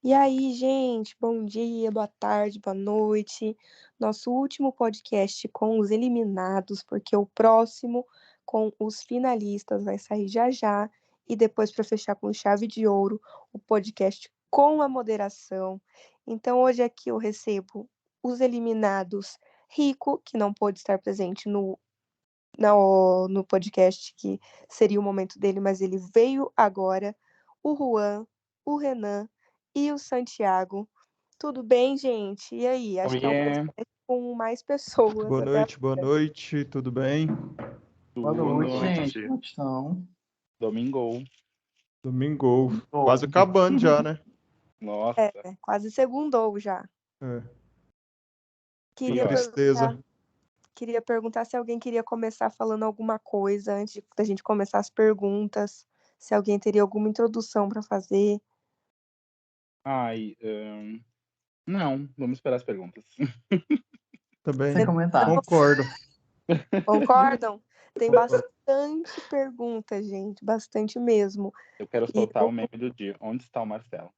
E aí, gente, bom dia, boa tarde, boa noite. Nosso último podcast com os eliminados, porque o próximo com os finalistas vai sair já já. E depois, para fechar com chave de ouro, o podcast com a moderação. Então, hoje aqui eu recebo os eliminados Rico, que não pôde estar presente no podcast, que seria o momento dele, mas ele veio agora. O Juan, o Renan e o Santiago. Tudo bem, gente? E aí? Acho que é um Oiê, podcast com mais pessoas até Boa agora. noite, tudo bem? Boa boa noite, gente. noite. Como estão? Domingo. Domingo, quase Domingo. acabando já, né? Nossa, É, quase segundou já. É, que Queria pior. perguntar, tristeza. queria perguntar se alguém queria começar falando alguma coisa antes da gente começar as perguntas. Se alguém teria alguma introdução para fazer. Ai, não, vamos esperar as perguntas. Também Sem comentar. concordo. Concordam? Tem Concordo. bastante pergunta, gente, bastante mesmo. Eu quero E soltar o meme do dia. Onde está o Marcelo?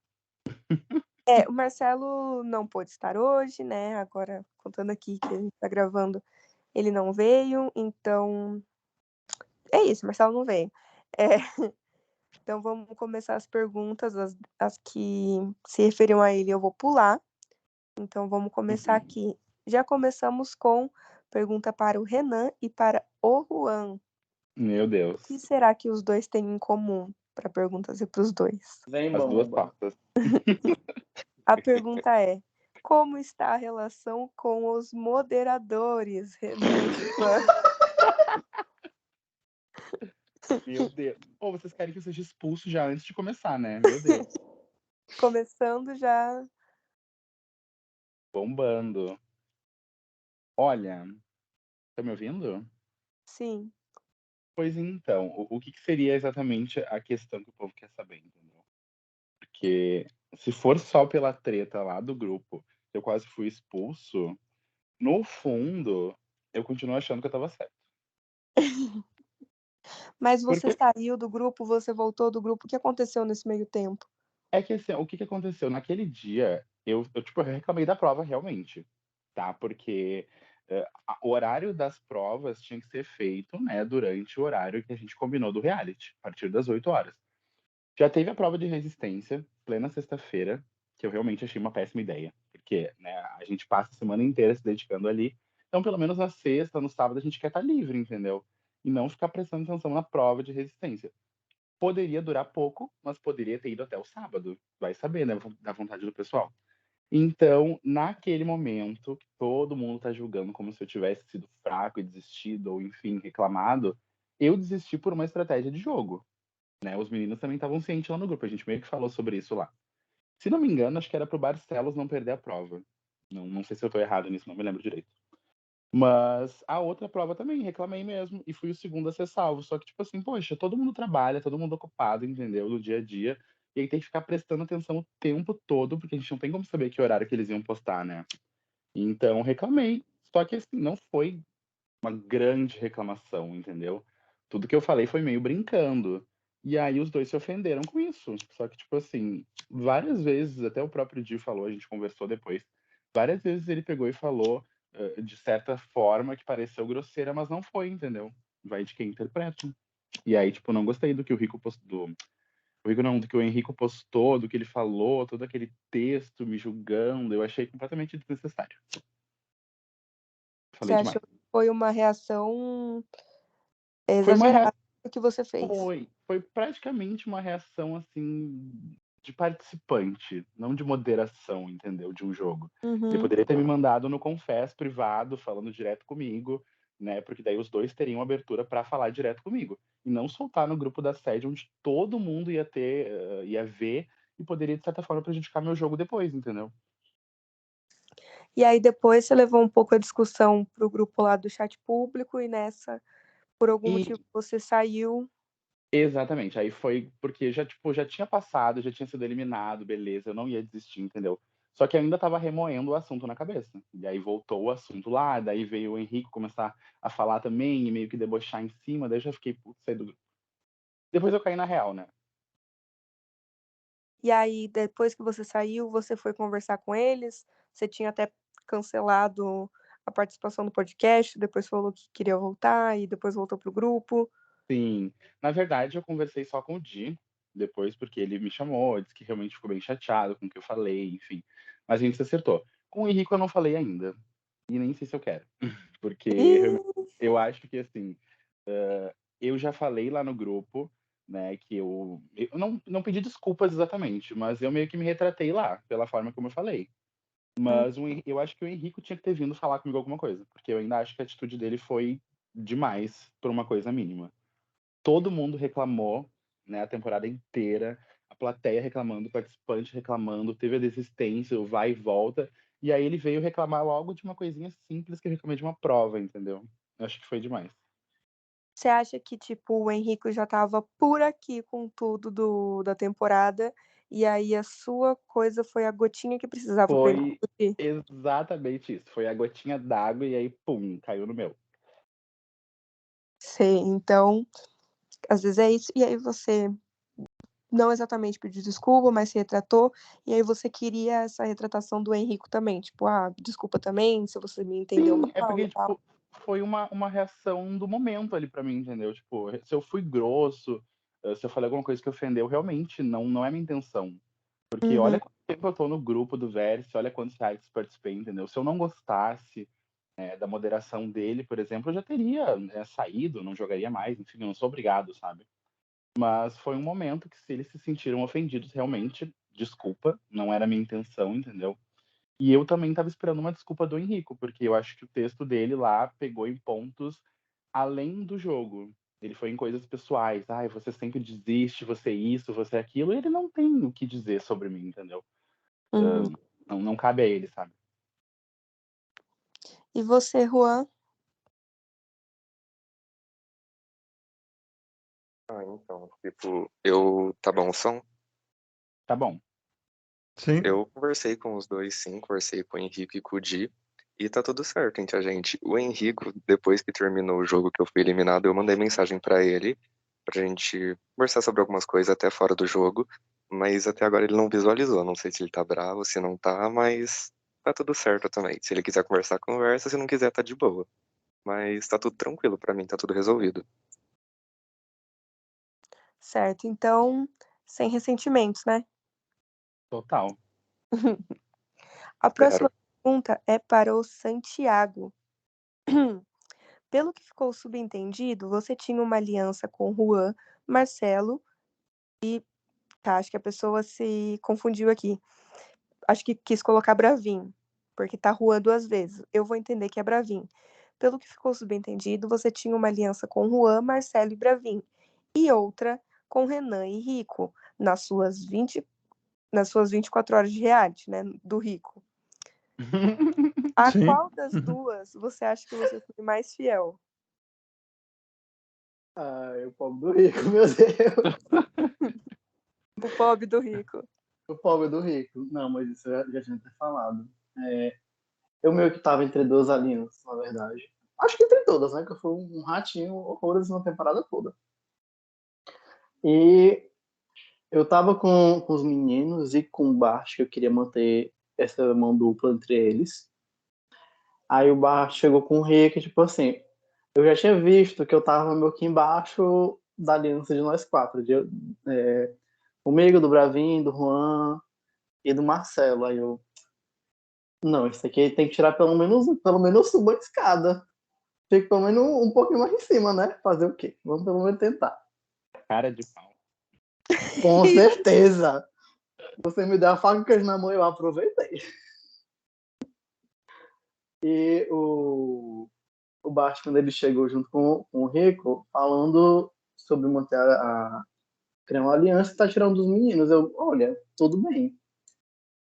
o Marcelo não pôde estar hoje, né? Agora, contando aqui que a gente tá gravando, ele não veio, então é isso, Marcelo não veio. É, então vamos começar as perguntas, as que se referiam a ele, eu vou pular. Então vamos começar aqui. Já começamos com pergunta para o Renan e para o Juan. Meu O que Deus, será que os dois têm em comum? Para perguntas e para os dois. Vem as duas bomba. pautas. A pergunta é: como está a relação com os moderadores, Renan e Juan? Meu Deus. Ou vocês querem que eu seja expulso já antes de começar, né? Meu Deus. Começando já. Bombando. Olha, tá me ouvindo? Sim. Pois então, o que seria exatamente a questão que o povo quer saber, entendeu? Porque se for só pela treta lá do grupo, eu quase fui expulso. No fundo, eu continuo achando que eu tava certo. Mas você Porque saiu do grupo, você voltou do grupo. O que aconteceu nesse meio tempo? é que assim, o que que aconteceu? Naquele dia, eu reclamei da prova realmente, tá? Porque o horário das provas tinha que ser feito, né, durante o horário que a gente combinou do reality, a partir das 8 horas. Já teve a prova de resistência, plena sexta-feira, que eu realmente achei uma péssima ideia, porque, né, a gente passa a semana inteira se dedicando ali, então pelo menos na sexta, no sábado a gente quer estar livre, entendeu? E não ficar prestando atenção na prova de resistência. Poderia durar pouco, mas poderia ter ido até o sábado. Vai saber, né? Da vontade do pessoal. Então, naquele momento, que todo mundo tá julgando como se eu tivesse sido fraco e desistido, ou enfim, reclamado, eu desisti por uma estratégia de jogo, né? Os meninos também estavam cientes lá no grupo, a gente meio que falou sobre isso lá. Se não me engano, acho que era pro Barcelos não perder a prova. Não sei se eu tô errado nisso, não me lembro direito. Mas a outra prova também, reclamei mesmo, e fui o segundo a ser salvo. Só que, tipo assim, poxa, todo mundo trabalha, todo mundo ocupado, entendeu? No dia a dia. E aí tem que ficar prestando atenção o tempo todo, porque a gente não tem como saber que horário que eles iam postar, né? Então, reclamei. Só que, assim, não foi uma grande reclamação, entendeu? Tudo que eu falei foi meio brincando. E aí os dois se ofenderam com isso. Só que, tipo assim, várias vezes, até o próprio Di falou, a gente conversou depois, várias vezes ele pegou e falou de certa forma que pareceu grosseira, mas não foi, entendeu? Vai de quem interpreta. E aí, tipo, não gostei do que o Rico postou. O Rico não, do que o Henrico postou, do que ele falou, todo aquele texto me julgando, eu achei completamente desnecessário. Você Falei demais. achou que foi uma reação Foi uma exagerada do que você fez? Foi praticamente uma reação, assim, de participante, não de moderação, entendeu? De um jogo. Ele Uhum. poderia ter me mandado no confess privado, falando direto comigo, né? Porque daí os dois teriam abertura para falar direto comigo. E não soltar no grupo da sede, onde todo mundo ia ter, ia ver e poderia, de certa forma, prejudicar meu jogo depois, entendeu? E aí depois você levou um pouco a discussão pro grupo lá do chat público e nessa, por algum E motivo, você saiu. exatamente. Aí foi porque já, tipo, já tinha passado, já tinha sido eliminado, beleza, eu não ia desistir, entendeu? Só que ainda tava remoendo o assunto na cabeça. E aí voltou o assunto lá, daí veio o Henrique começar a falar também e meio que debochar em cima, daí eu já fiquei, putz, saí do grupo. Depois eu caí na real, né? E aí, depois que você saiu, você foi conversar com eles? Você tinha até cancelado a participação no podcast, depois falou que queria voltar e depois voltou pro grupo. Sim. Na verdade, eu conversei só com o Di depois, porque ele me chamou, disse que realmente ficou bem chateado com o que eu falei, enfim. Mas a gente se acertou. Com o Henrique eu não falei ainda. E nem sei se eu quero. Porque Ih, eu acho que, assim, eu já falei lá no grupo, né, que eu não pedi desculpas exatamente, mas eu meio que me retratei lá, pela forma como eu falei. Mas eu acho que o Henrique tinha que ter vindo falar comigo alguma coisa, porque eu ainda acho que a atitude dele foi demais por uma coisa mínima. Todo mundo reclamou, né, a temporada inteira, a plateia reclamando, o participante reclamando, teve a desistência, o vai e volta, e aí ele veio reclamar logo de uma coisinha simples que eu reclamei de uma prova, entendeu? Eu acho que foi demais. você acha que, tipo, o Henrique já tava por aqui com tudo da temporada, e aí a sua coisa foi a gotinha que precisava pra ele Foi explodir? exatamente isso. Foi a gotinha d'água e aí, pum, caiu no meu. Sei, então, às vezes é isso, e aí você não exatamente pediu desculpa, mas se retratou, e aí você queria essa retratação do Henrique também, tipo, desculpa também se você me entendeu Sim, é mal e porque, tal. tipo, foi uma reação do momento ali pra mim, entendeu? Tipo, se eu fui grosso, se eu falei alguma coisa que ofendeu, realmente não é minha intenção. Porque Uhum, olha quanto tempo eu tô no grupo do Vértice, olha quantos reais participei, entendeu? Se eu não gostasse da moderação dele, por exemplo, eu já teria saído, não jogaria mais, enfim, eu não sou obrigado, sabe? Mas foi um momento que se eles se sentiram ofendidos, realmente, desculpa, não era a minha intenção, entendeu? E eu também estava esperando uma desculpa do Henrico, porque eu acho que o texto dele lá pegou em pontos além do jogo. Ele foi em coisas pessoais. Ai, você sempre desiste, você é isso, você é aquilo. E ele não tem o que dizer sobre mim, entendeu? uhum. Não cabe a ele, sabe? E você, Juan? Então, tipo, eu. Tá bom o som? Tá bom. Sim. Eu conversei com os dois, sim, conversei com o Henrique e com o Di, e tá tudo certo entre a gente. O Henrique, depois que terminou o jogo que eu fui eliminado, eu mandei mensagem pra ele, pra gente conversar sobre algumas coisas até fora do jogo, mas até agora ele não visualizou. Não sei se ele tá bravo, se não tá, mas tá tudo certo também. Se ele quiser conversar, conversa, se não quiser, tá de boa. Mas tá tudo tranquilo pra mim, tá tudo resolvido. Certo, então, sem ressentimentos, né? Total. A próxima Zero. pergunta é para o Santiago. Pelo que ficou subentendido, você tinha uma aliança com Juan, Marcelo. Tá, acho que a pessoa se confundiu aqui. Acho que quis colocar Bravin, porque tá Juan duas vezes. Eu vou entender que é Bravin. Pelo que ficou subentendido, você tinha uma aliança com Juan, Marcelo e Bravin. E outra com Renan e Rico, nas suas 24 horas de reality, né? Do Rico. A Sim. qual das duas você acha que você foi mais fiel? Ai, o pobre do rico, meu Deus. O pobre do Rico. O pobre do rico. Não, mas isso eu já tinha até falado. Eu meio que tava entre duas alianças, na verdade. Acho que entre todas, né? Que eu fui um ratinho horrores na temporada toda. E eu tava com os meninos e com o Bart, que eu queria manter essa mão dupla entre eles. Aí o Bart chegou com o Rick, tipo assim, eu já tinha visto que eu tava meio que embaixo da aliança de nós quatro, comigo, do Bravin, do Juan e do Marcelo. Aí eu, não, isso aqui tem que tirar pelo menos uma escada. Fica pelo menos um pouquinho mais em cima, né? Fazer o quê? Vamos pelo menos tentar. Cara de pau. Com certeza. Você me deu a faca e o queijo na mão, eu aproveitei. E o Bart, quando ele chegou junto com o Rico, falando sobre manter criar uma aliança e tá tirando dos meninos. Eu, olha, tudo bem.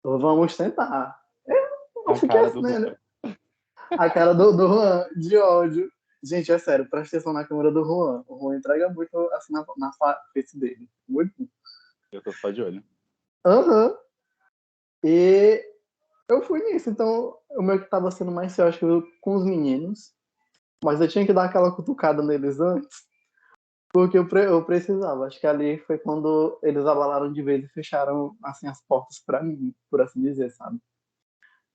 Vamos tentar. Eu A fiquei cara assim, do né? A cara do Juan, de ódio. Gente, é sério, presta atenção na câmera do Juan. O Juan entrega muito assim na face dele. Muito. Eu tô só de olho. Aham. E eu fui nisso. Então, o meu que tava sendo mais sério, acho que com os meninos. Mas eu tinha que dar aquela cutucada neles antes. Porque eu precisava. Acho que ali foi quando eles abalaram de vez e fecharam assim, as portas pra mim, por assim dizer, sabe?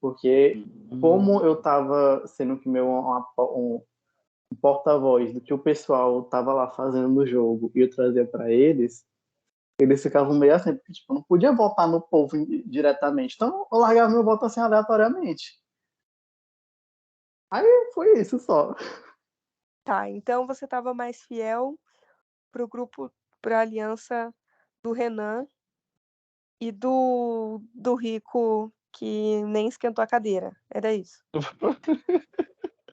Porque como eu tava sendo que um porta-voz do que o pessoal tava lá fazendo no jogo e eu trazia pra eles ficavam meio assim, porque tipo, eu não podia votar no povo diretamente. Então eu largava meu voto assim aleatoriamente. Aí foi isso só. Tá, então você estava mais fiel pro grupo, pra aliança do Renan e do Rico, que nem esquentou a cadeira. Era isso.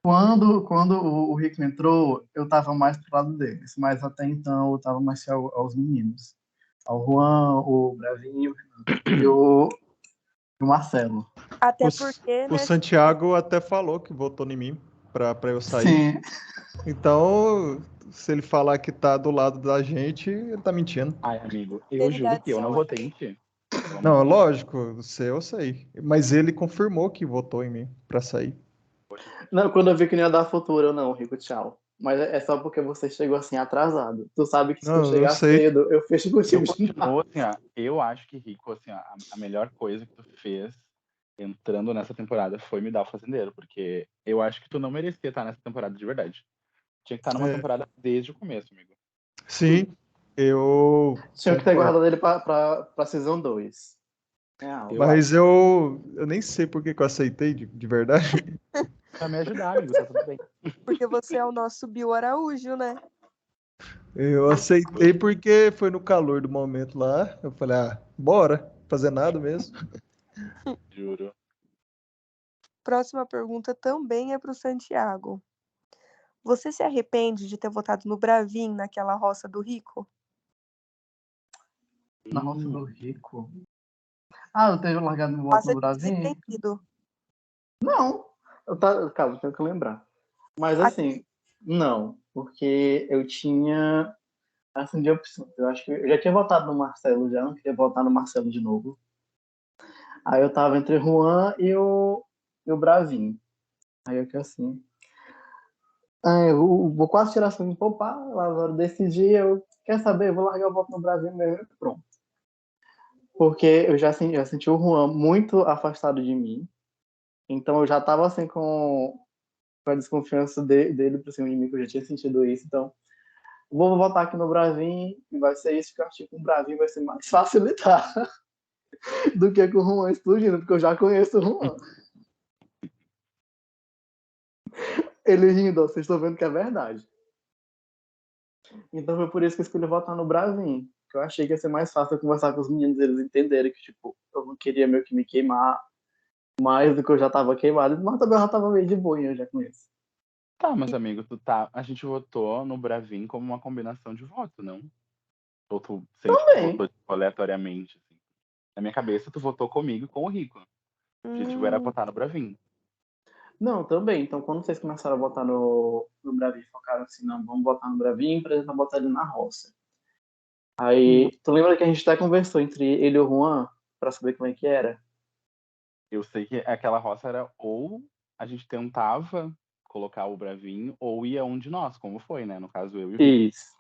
Quando o Rico entrou, eu tava mais pro lado deles, mas até então eu tava mais fiel aos meninos. Ao Juan, o Bravinho e o Marcelo. Até O, porque, o né? Santiago até falou que votou em mim pra eu sair. Sim. Então, se ele falar que tá do lado da gente, ele tá mentindo. Ai, amigo, eu juro que eu não Fidelidade votei em ti. Pelo amor Não, de Deus. lógico, você eu sei. Mas ele confirmou que votou em mim pra sair. Não, quando eu vi que não ia dar futuro, eu não, Rico, tchau. Mas é só porque você chegou assim atrasado. Tu sabe que se tu Não, eu chegar sei. cedo, eu fecho Eu contigo. continuo assim, ó. Eu acho que Rico, assim, ó, a melhor coisa que tu fez entrando nessa temporada foi me dar o fazendeiro, porque eu acho que tu não merecia estar nessa temporada de verdade. Tinha que estar numa É, temporada desde o começo, amigo. sim, eu Tinha que ter concordo. guardado ele pra Season 2. Real. Eu acho Mas eu nem sei por que eu aceitei de verdade. pra me ajudar, amigo, tá tudo bem. Porque você é o nosso Bill Araújo, né? Eu aceitei porque foi no calor do momento lá. Eu falei, bora, fazer nada mesmo. Juro. Próxima pergunta também é pro Santiago. Você se arrepende de ter votado no Bravin naquela roça do Rico? Na roça do Rico. Ah, eu tenho largado meu voto Faça no de Brasil? desentendido. Não. Calma, tenho que lembrar. Mas Aqui, assim, não. Porque eu tinha assim de opção. Eu acho que eu já tinha votado no Marcelo já, não queria votar no Marcelo de novo. Aí eu tava entre o Juan e o Bravinho. Aí eu que assim. Eu vou quase tirar assim, poupar, lá na hora desse dia, quer saber, eu vou largar o voto no Brasil mesmo e pronto. Porque eu já senti o Juan muito afastado de mim. Então eu já tava assim com a desconfiança dele por cima de mim, que eu já tinha sentido isso. Então, vou votar aqui no Bravin e vai ser isso que eu acho que com o Bravin vai ser mais facilitar do que com o Juan explodindo, porque eu já conheço o Juan. Ele rindo, ó, vocês estão vendo que é verdade. Então foi por isso que eu escolhi votar no Bravin. Que eu achei que ia ser mais fácil eu conversar com os meninos, eles entenderem que, tipo, eu não queria meio que me queimar mais do que eu já tava queimado, mas também eu já tava meio de boa, eu já conheço. Tá, mas amigo, a gente votou no Bravin como uma combinação de voto, não? Ou tu sente que tu Também. votou tipo, aleatoriamente, assim? Na minha cabeça, tu votou comigo e com o Rico. O objetivo era hum, votar no Bravin. Não, também. Então, quando vocês começaram a botar no Bravin, focaram assim, não, vamos botar no Bravin pra gente botar ele na roça. Aí, tu lembra que a gente até conversou entre ele e o Juan pra saber como é que era? Eu sei que aquela roça era ou a gente tentava colocar o Bravin, ou ia um de nós, como foi, né? No caso, eu e o Rico. Isso.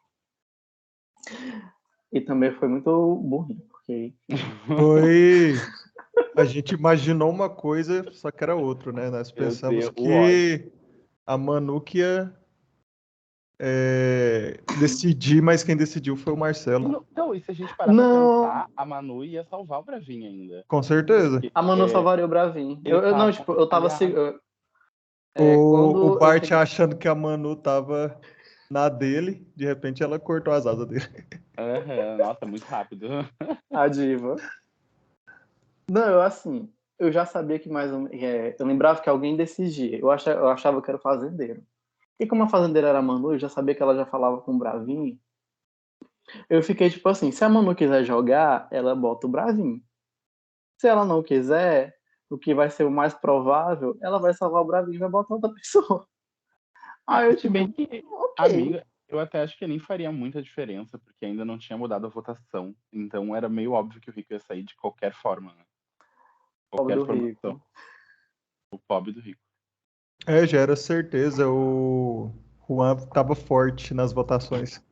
E também foi muito burrinho, porque Foi. A gente imaginou uma coisa, só que era outro, né? Nós Meu pensamos Deus, o ódio. que a Manu ia decidir, mas quem decidiu foi o Marcelo. Então, e se a gente parar pra não, pensar, a Manu ia salvar o Bravin ainda. Com certeza. Porque a Manu salvaria o Bravin. ele Não, tava tipo, eu tava aliado. O quando eu Bart cheguei. achando que a Manu tava na dele, de repente ela cortou as asas dele. Aham, nossa, muito rápido. A diva. Não, eu já sabia que eu lembrava que alguém decidia. Eu achava que era o fazendeiro. E como a fazendeira era a Manu, eu já sabia que ela já falava com o Bravinho. Eu fiquei tipo assim, se a Manu quiser jogar, ela bota o Bravinho. Se ela não quiser, o que vai ser o mais provável, ela vai salvar o Bravinho e vai botar outra pessoa. Ah, Aí eu se bem tipo, que, ok. amiga, eu até acho que nem faria muita diferença, porque ainda não tinha mudado a votação. Então era meio óbvio que o Rico ia sair de qualquer forma, né? Pobre Qualquer do formação. rico. O pobre do Rico. Já era certeza. Juan tava forte nas votações.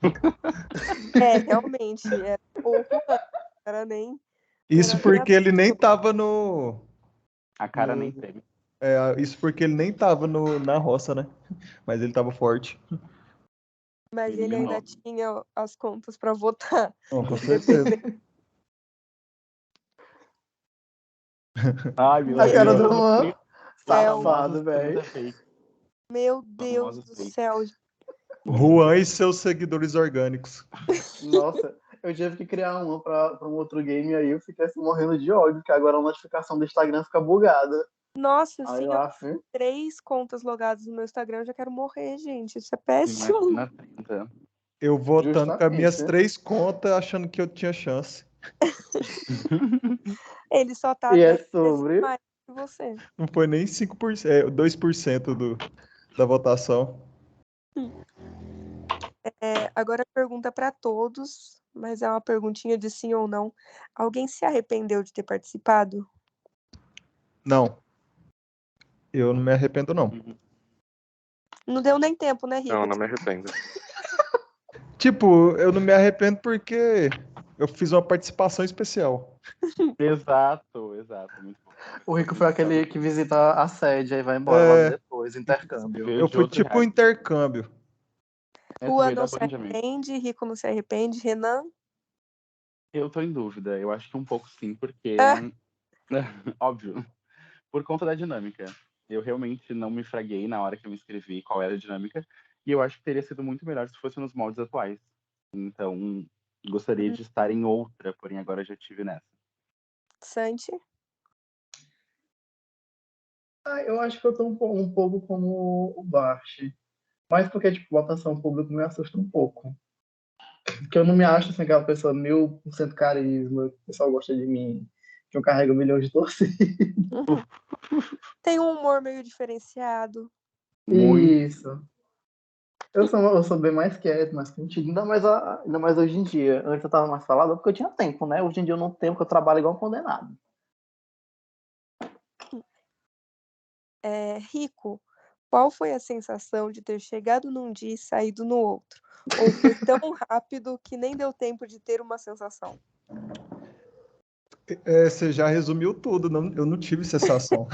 Realmente, era o Juan, era nem... Isso era nem porque ele nem tava A cara nem no- teme. Isso porque ele nem tava na roça, né? Mas ele tava forte. Mas ele Eliminou. ainda tinha as contas pra votar. Não, com certeza. Ai, meu A Deus. cara ó. do Juan, Céu. safado, velho. Famosos 30 fake. Meu Deus Famosos do fake. céu. Juan e seus seguidores orgânicos. Nossa, eu tive que criar uma pra um outro game e aí eu fiquei assim, morrendo de ódio, porque agora a notificação do Instagram fica bugada. Nossa, Aí sim, eu eu acho, tenho 3 contas logadas no meu Instagram, eu já quero morrer, gente. Isso é péssimo. Imagina 30. Eu votando com as minhas justamente. 3 contas, achando que eu tinha chance. Ele só tá E é 10 vezes sobre. mais que você. Não foi nem 5%, 2% da votação. Agora pergunta pra todos, mas é uma perguntinha de sim ou não. Alguém se arrependeu de ter participado? Não. Eu não me arrependo, não. Não deu nem tempo, né, Rico? Não, não me arrependo. Tipo, eu não me arrependo porque eu fiz uma participação especial. Exato. Muito bom. O Rico foi aquele que visita a sede e vai embora logo depois, intercâmbio. Veio Eu de fui outro tipo um reality. intercâmbio. Essa Juan veio da não se Band, amigo. arrepende, Rico não se arrepende, Renan? Eu tô em dúvida. Eu acho que um pouco sim, porque... Ah. Óbvio. Por conta da dinâmica. Eu realmente não me fraguei na hora que eu me inscrevi qual era a dinâmica. E eu acho que teria sido muito melhor se fosse nos moldes atuais. Então, gostaria de estar em outra, porém agora já estive nessa. Santi? Eu acho que eu tô um pouco como o Bart. Mas porque, tipo, votação pública me assusta um pouco. Porque eu não me acho assim, aquela pessoa 1000% carisma, que o pessoal gosta de mim, que eu carrego milhões de torcidas. Tem um humor meio diferenciado. Muito. Isso. Eu sou bem mais quieto, mais contido, ainda mais hoje em dia. Antes eu tava mais falado porque eu tinha tempo, né? Hoje em dia eu não tenho, porque eu trabalho igual um condenado. Rico, qual foi a sensação de ter chegado num dia e saído no outro? Ou foi tão rápido que nem deu tempo de ter uma sensação? Você já resumiu tudo, eu não tive sensação.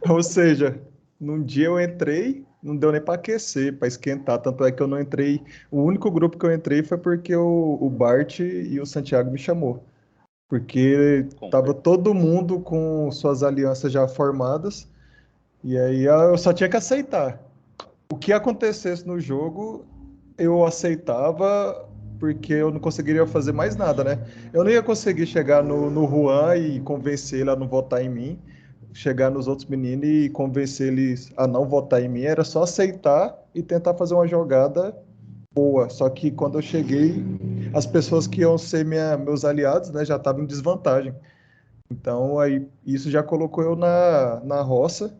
Ou seja, num dia eu entrei, não deu nem para aquecer, para esquentar. Tanto é que eu não entrei. O único grupo que eu entrei foi porque o Bart e o Santiago me chamou. Porque tava todo mundo com suas alianças já formadas. E aí eu só tinha que aceitar. O que acontecesse no jogo, eu aceitava, porque eu não conseguiria fazer mais nada, né? Eu não ia conseguir chegar no Juan e convencer ele a não votar em mim, chegar nos outros meninos e convencer eles a não votar em mim, era só aceitar e tentar fazer uma jogada boa. Só que quando eu cheguei, as pessoas que iam ser meus aliados, né, já estavam em desvantagem. Então, aí, isso já colocou eu na roça,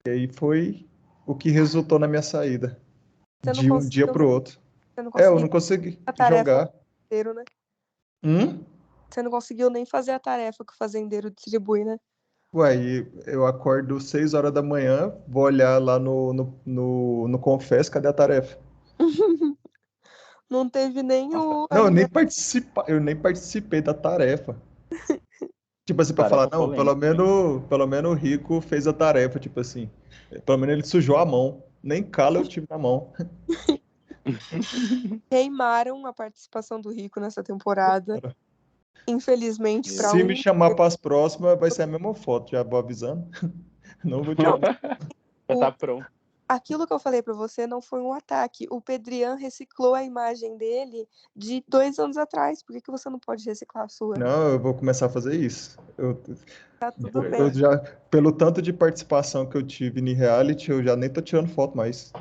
e aí foi o que resultou na minha saída, Você não de um dia conseguiu, para o outro. você não Eu conseguiu não consegui a tarefa jogar. do fazendeiro, né? Hum? Você não conseguiu nem fazer a tarefa que o fazendeiro distribui, né? Ué, eu acordo 6 horas da manhã, vou olhar lá no Confesso, cadê a tarefa? Não teve nem Nossa, o Não, alimento. eu nem participei da tarefa. Tipo assim, pra falar, tarefa não, polêmica. pelo menos o Rico fez a tarefa, tipo assim. Pelo menos ele sujou a mão. Nem cala eu tive na mão. Queimaram a participação do Rico nessa temporada. Infelizmente, para Se me um. chamar para as próximas, vai ser a mesma foto, já vou avisando. Não vou tirar. Já tá pronto. Aquilo que eu falei pra você não foi um ataque. O Pedrian reciclou a imagem dele de 2 anos atrás. Por que você não pode reciclar a sua? Não, eu vou começar a fazer isso. Tá tudo bem. Eu já, pelo tanto de participação que eu tive em reality, eu já nem tô tirando foto mais.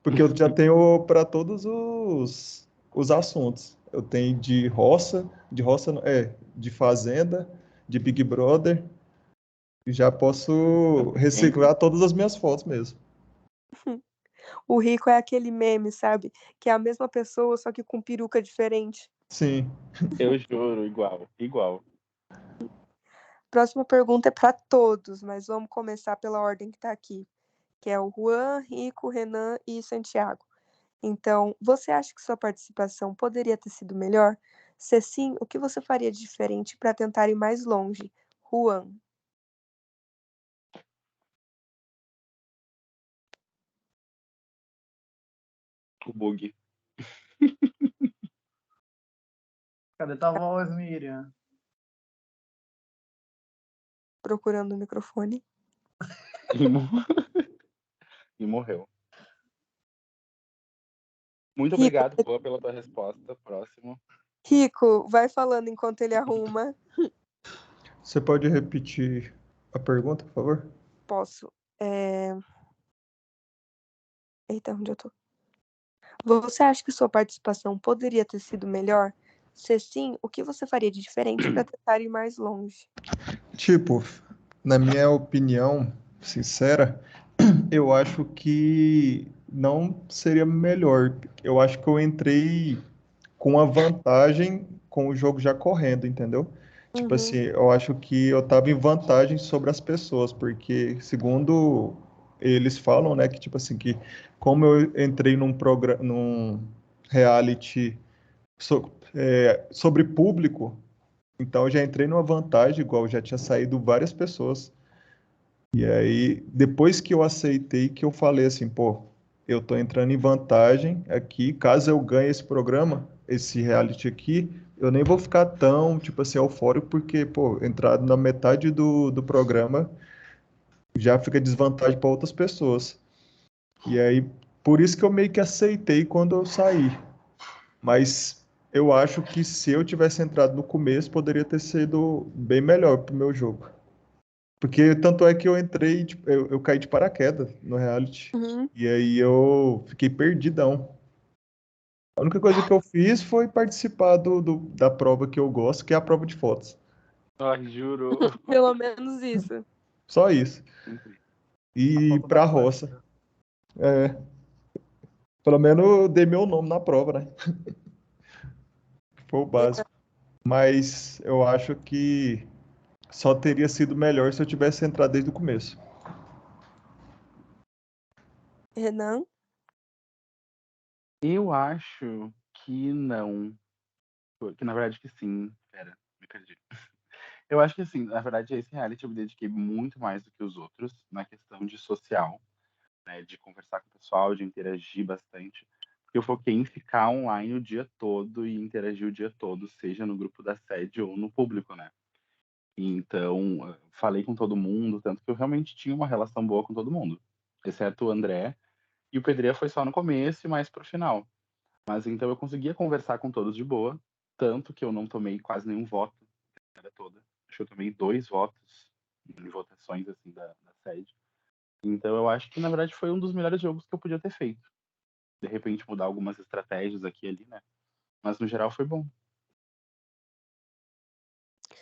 Porque eu já tenho para todos os assuntos. Eu tenho de roça, de fazenda, de Big Brother. E já posso reciclar todas as minhas fotos mesmo. O Rico é aquele meme, sabe? Que é a mesma pessoa, só que com peruca diferente. Sim. Eu juro, igual. Próxima pergunta é para todos, mas vamos começar pela ordem que tá aqui. que é o Juan, Rico, Renan e Santiago. Então, você acha que sua participação poderia ter sido melhor? Se sim, o que você faria de diferente para tentar ir mais longe? Juan. O bug. Cadê tua voz, Miriam? Procurando o microfone. E, e morreu. Muito Rico, obrigado, Pô, pela tua resposta. Próximo. Rico, vai falando enquanto ele arruma. Você pode repetir a pergunta, por favor? Posso. Eita, onde eu tô? Você acha que sua participação poderia ter sido melhor? Se sim, o que você faria de diferente para tentar ir mais longe? Tipo, na minha opinião sincera, eu acho que não seria melhor. Eu acho que eu entrei com a vantagem com o jogo já correndo, entendeu? Tipo Uhum. assim, eu acho que eu tava em vantagem sobre as pessoas, porque segundo eles falam, né, que tipo assim, que como eu entrei num programa, num reality sobre público, então eu já entrei numa vantagem, igual já tinha saído várias pessoas. E aí, depois que eu aceitei, que eu falei assim, pô, eu tô entrando em vantagem aqui, caso eu ganhe esse programa, esse reality aqui, eu nem vou ficar tão, tipo assim, eufórico, porque, pô, entrar na metade do programa já fica desvantagem para outras pessoas. E aí, por isso que eu meio que aceitei quando eu saí. Mas eu acho que se eu tivesse entrado no começo, poderia ter sido bem melhor pro meu jogo. Porque tanto é que eu entrei, tipo, eu caí de paraquedas no reality. Uhum. E aí eu fiquei perdidão. A única coisa que eu fiz foi participar da prova que eu gosto, que é a prova de fotos. Ai, juro. Pelo menos isso. Só isso. Incrível. A E foto da pra roça. festa. É, pelo menos eu dei meu nome na prova, né? Foi o básico. Mas eu acho que só teria sido melhor se eu tivesse entrado desde o começo. Renan? Eu acho que não. Que na verdade que sim. Pera, me perdi. Eu acho que assim, na verdade, esse reality eu me dediquei muito mais do que os outros na questão de social, né? De conversar com o pessoal, de interagir bastante. Porque eu foquei em ficar online o dia todo e interagir o dia todo, seja no grupo da sede ou no público, né? Então, falei com todo mundo, tanto que eu realmente tinha uma relação boa com todo mundo, exceto o André. E o Pedreira foi só no começo e mais pro final. Mas então eu conseguia conversar com todos de boa, tanto que eu não tomei quase nenhum voto na era toda. Acho que eu tomei 2 votos em votações assim da sede. Então eu acho que na verdade foi um dos melhores jogos que eu podia ter feito. De repente mudar algumas estratégias aqui e ali, né? Mas no geral foi bom.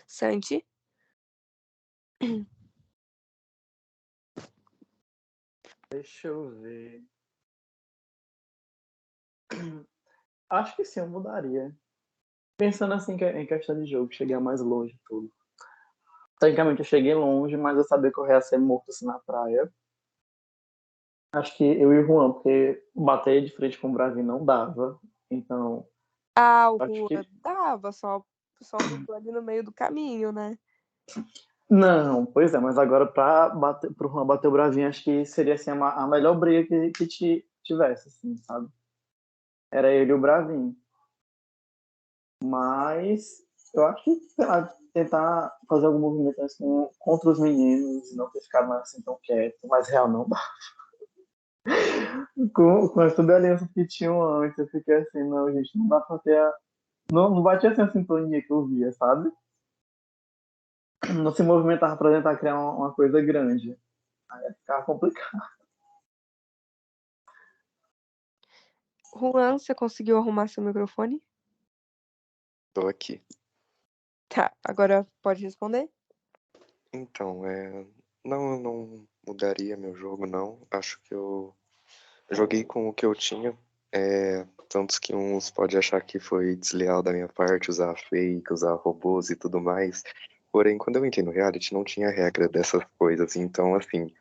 Santi? Deixa eu ver. Acho que sim, eu mudaria. Pensando assim em questão de jogo, chegar mais longe e tudo. Tecnicamente eu cheguei longe, mas eu sabia que eu ia ser morto assim na praia. Acho que eu e o Juan, porque bater de frente com o Brasil não dava. Então, Ah, o acho Rua que. dava, só mudou ali no meio do caminho, né? Não, pois é, mas agora pra bater, pro Juan bater o Bravinho, acho que seria assim, a melhor briga que tivesse, assim, sabe? Era ele e o Bravinho. Mas eu acho que, sei lá, tentar fazer algum movimento assim, contra os meninos, não ter ficado mais assim tão quieto, mas real não dá. Com as tudo aliança que tinham antes, eu fiquei assim, não, gente, não dá pra ter não batia assim a sintonia que eu via, sabe? Não se movimentava pra tentar criar uma coisa grande. Aí ficava complicado. Juan, você conseguiu arrumar seu microfone? Tô aqui. Tá, agora pode responder? Então, não, eu não mudaria meu jogo, não. Acho que eu joguei com o que eu tinha. Tanto que uns podem achar que foi desleal da minha parte usar fake, usar robôs e tudo mais. Porém, quando eu entrei no reality, não tinha regra dessas coisas. Então, assim,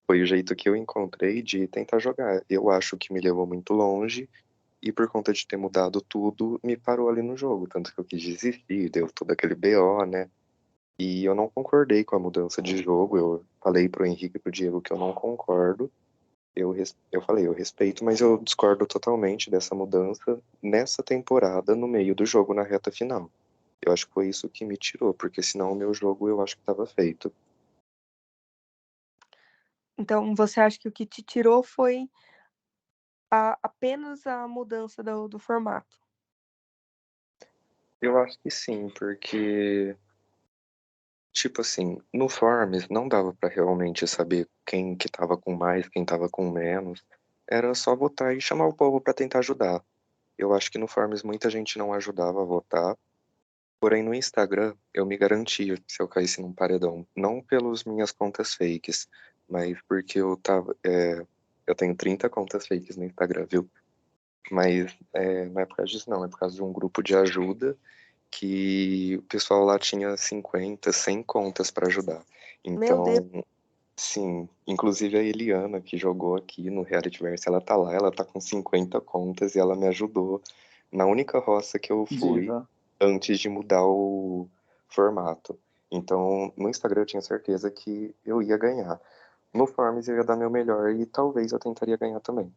Foi o jeito que eu encontrei de tentar jogar. Eu acho que me levou muito longe e por conta de ter mudado tudo, me parou ali no jogo. Tanto que eu quis desistir, deu todo aquele BO, né? E eu não concordei com a mudança de jogo. Eu falei pro Henrique e pro Diego que eu não concordo. Eu falei, eu respeito, mas eu discordo totalmente dessa mudança nessa temporada, no meio do jogo, na reta final. Eu acho que foi isso que me tirou, porque senão o meu jogo eu acho que estava feito. Então, você acha que o que te tirou foi apenas a mudança do formato? Eu acho que sim, porque, tipo assim, no Forms não dava pra realmente saber quem que tava com mais, quem tava com menos. Era só votar e chamar o povo pra tentar ajudar. Eu acho que no Forms muita gente não ajudava a votar. Porém, no Instagram, eu me garantia se eu caísse num paredão. Não pelas minhas contas fakes, mas porque eu tava. Eu tenho 30 contas fakes no Instagram, viu? Mas não é por causa disso, não. É por causa de um grupo de ajuda que o pessoal lá tinha 50, 100 contas para ajudar. Meu Deus, Então, sim. Inclusive a Eliana, que jogou aqui no Realityverse, ela tá lá, ela tá com 50 contas e ela me ajudou na única roça que eu fui Diva. antes de mudar o formato. Então, no Instagram eu tinha certeza que eu ia ganhar. No Forms eu ia dar meu melhor e talvez eu tentaria ganhar também.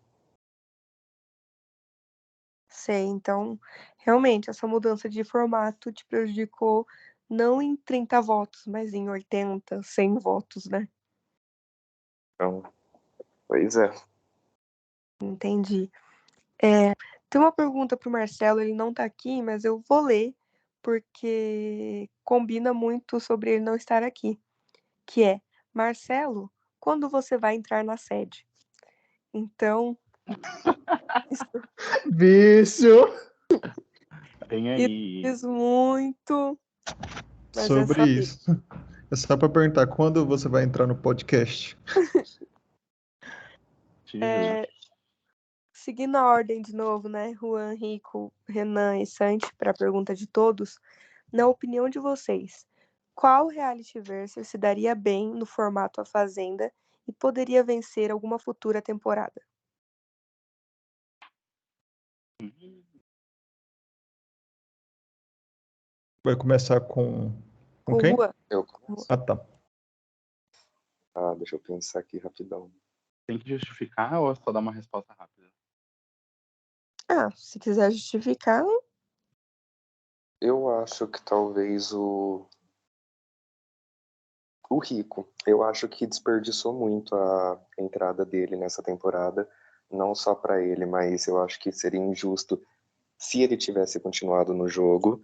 sei. Então, realmente, essa mudança de formato te prejudicou não em 30 votos, mas em 80, 100 votos, né? Então, pois é. Entendi. Tem uma pergunta pro Marcelo, ele não tá aqui, mas eu vou ler, porque combina muito sobre ele não estar aqui, que é: Marcelo, quando você vai entrar na sede? Então, isso Vício! Vem isso aí. diz muito, mas é Sobre só isso. isso. É só para perguntar quando você vai entrar no podcast. Te juro. É, seguindo a ordem de novo, né? Juan, Rico, Renan e Santi, para a pergunta de todos, na opinião de vocês, qual reality versus se daria bem no formato A Fazenda e poderia vencer alguma futura temporada? Vai começar com Com o quem? Juan. Eu começo. Ah, tá. Ah, deixa eu pensar aqui rapidão. Tem que justificar ou é só dar uma resposta rápida? Ah, se quiser justificar, Eu acho que talvez o Rico. Eu acho que desperdiçou muito a entrada dele nessa temporada. Não só para ele, mas eu acho que seria injusto se ele tivesse continuado no jogo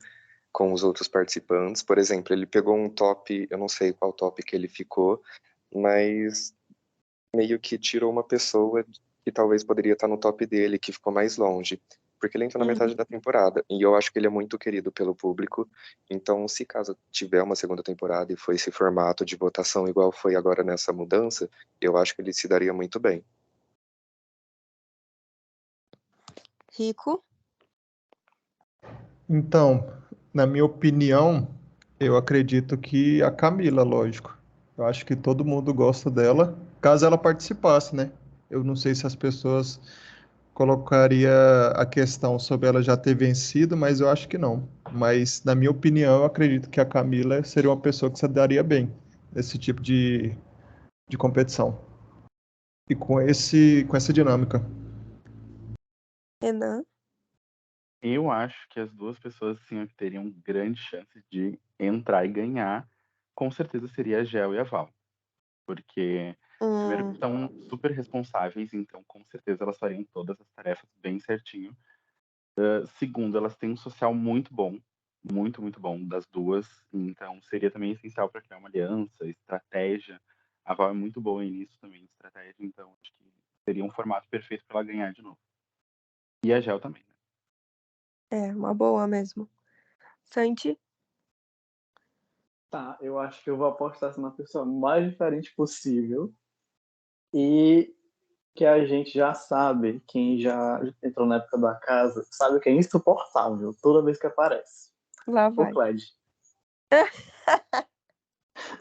com os outros participantes. Por exemplo, ele pegou um top, eu não sei qual top que ele ficou, mas meio que tirou uma pessoa que talvez poderia estar no top dele, que ficou mais longe. Porque ele entrou na metade uhum, da temporada. E eu acho que ele é muito querido pelo público. Então, se caso tiver uma segunda temporada e for esse formato de votação igual foi agora nessa mudança, eu acho que ele se daria muito bem. Rico. Então, na minha opinião, eu acredito que a Camila, lógico. Eu acho que todo mundo gosta dela, caso ela participasse, né? Eu não sei se as pessoas colocaria a questão sobre ela já ter vencido, mas eu acho que não. Mas, na minha opinião, eu acredito que a Camila seria uma pessoa que se daria bem nesse tipo de competição. E com essa dinâmica. Renan. Eu acho que as duas pessoas sim que teriam grandes chances de entrar e ganhar, com certeza seria a Gel e a Val. Porque, primeiro, que Hum, são super responsáveis, então com certeza elas fariam todas as tarefas bem certinho. Segundo, elas têm um social muito bom, muito, muito bom das duas, então seria também essencial para criar uma aliança, estratégia. A Val é muito boa nisso também, estratégia, então acho que seria um formato perfeito para ela ganhar de novo. E a Gel também, né? é uma boa mesmo. Santi. Tá, eu acho que eu vou apostar na pessoa mais diferente possível e que a gente já sabe, quem já entrou na época da casa, sabe que é insuportável toda vez que aparece. Lá O vai. Cled.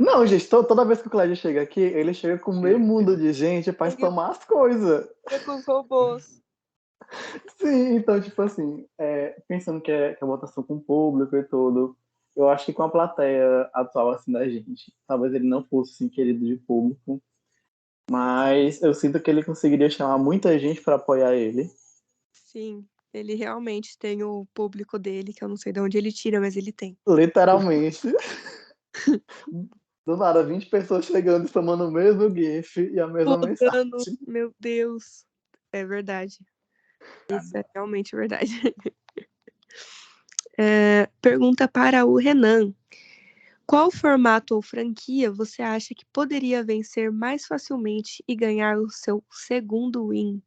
Não, gente, toda vez que o Clédio chega aqui, ele chega com meio mundo de gente pra spamar as coisas. Com os robôs. Sim, então, tipo assim, pensando que é votação com o público e tudo, eu acho que com a plateia atual, assim, da gente, talvez ele não fosse, assim, querido de público, mas eu sinto que ele conseguiria chamar muita gente pra apoiar ele. Sim, ele realmente tem o público dele, que eu não sei de onde ele tira, mas ele tem. Literalmente. Do nada, 20 pessoas chegando, spamando o mesmo GIF e a mesma mensagem. Rodando, meu Deus. É verdade. Isso é realmente verdade. Pergunta para o Renan. Qual formato ou franquia você acha que poderia vencer mais facilmente e ganhar o seu segundo win?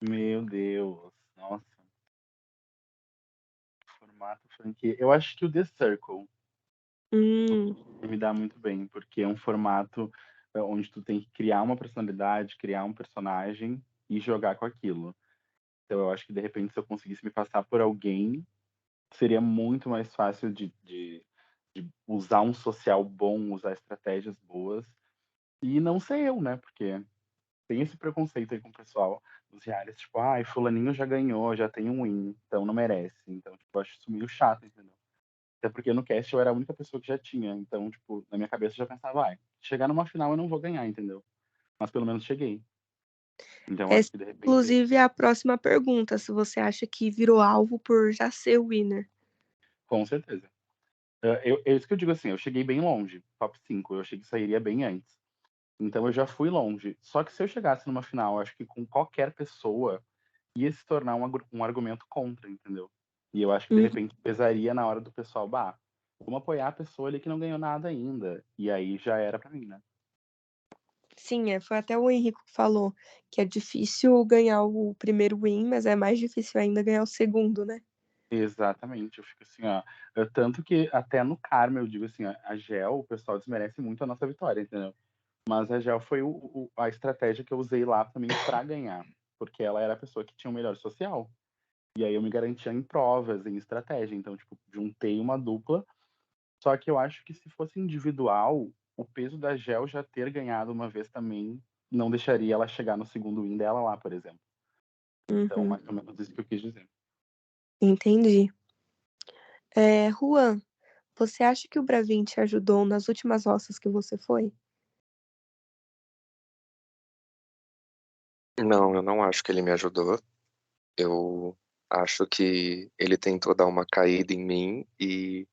Meu Deus, nossa. Formato franquia. Eu acho que o The Circle me dá muito bem, porque é um formato onde tu tem que criar uma personalidade, criar um personagem e jogar com aquilo. Então eu acho que de repente se eu conseguisse me passar por alguém, seria muito mais fácil de usar um social bom, usar estratégias boas. E não ser eu, né? Porque tem esse preconceito aí com o pessoal dos reais, tipo, ai, fulaninho já ganhou, já tem um win, então não merece. Então, tipo, eu acho isso meio chato, entendeu? Até porque no cast eu era a única pessoa que já tinha. Então, tipo, na minha cabeça eu já pensava, ai, chegar numa final eu não vou ganhar, entendeu? Mas pelo menos cheguei. Então, eu acho Essa, que de repente. inclusive, é a próxima pergunta, se você acha que virou alvo por já ser o winner. Com certeza. É isso que eu digo assim, eu cheguei bem longe, top 5, eu achei que sairia bem antes. Então eu já fui longe. Só que se eu chegasse numa final, acho que com qualquer pessoa ia se tornar um argumento contra, entendeu? E eu acho que de repente pesaria na hora do pessoal, bah, vamos apoiar a pessoa ali que não ganhou nada ainda. E aí já era pra mim, né? Sim, foi até o Henrico que falou que é difícil ganhar o primeiro win, mas é mais difícil ainda ganhar o segundo, né? Exatamente, eu fico assim, ó. Tanto que até no Karma eu digo assim, ó, a Gel, o pessoal desmerece muito a nossa vitória, entendeu? Mas a Gel foi a estratégia que eu usei lá também pra ganhar. Porque ela era a pessoa que tinha o melhor social. E aí eu me garantia em provas, em estratégia. Então, tipo, juntei uma dupla. Só que eu acho que se fosse individual, o peso da Gel já ter ganhado uma vez também não deixaria ela chegar no segundo win dela lá, por exemplo. Então, mais ou menos isso que eu quis dizer. Entendi. Juan, você acha que o Bravin te ajudou nas últimas roças que você foi? Não, eu não acho que ele me ajudou. Eu acho que ele tentou dar uma caída em mim e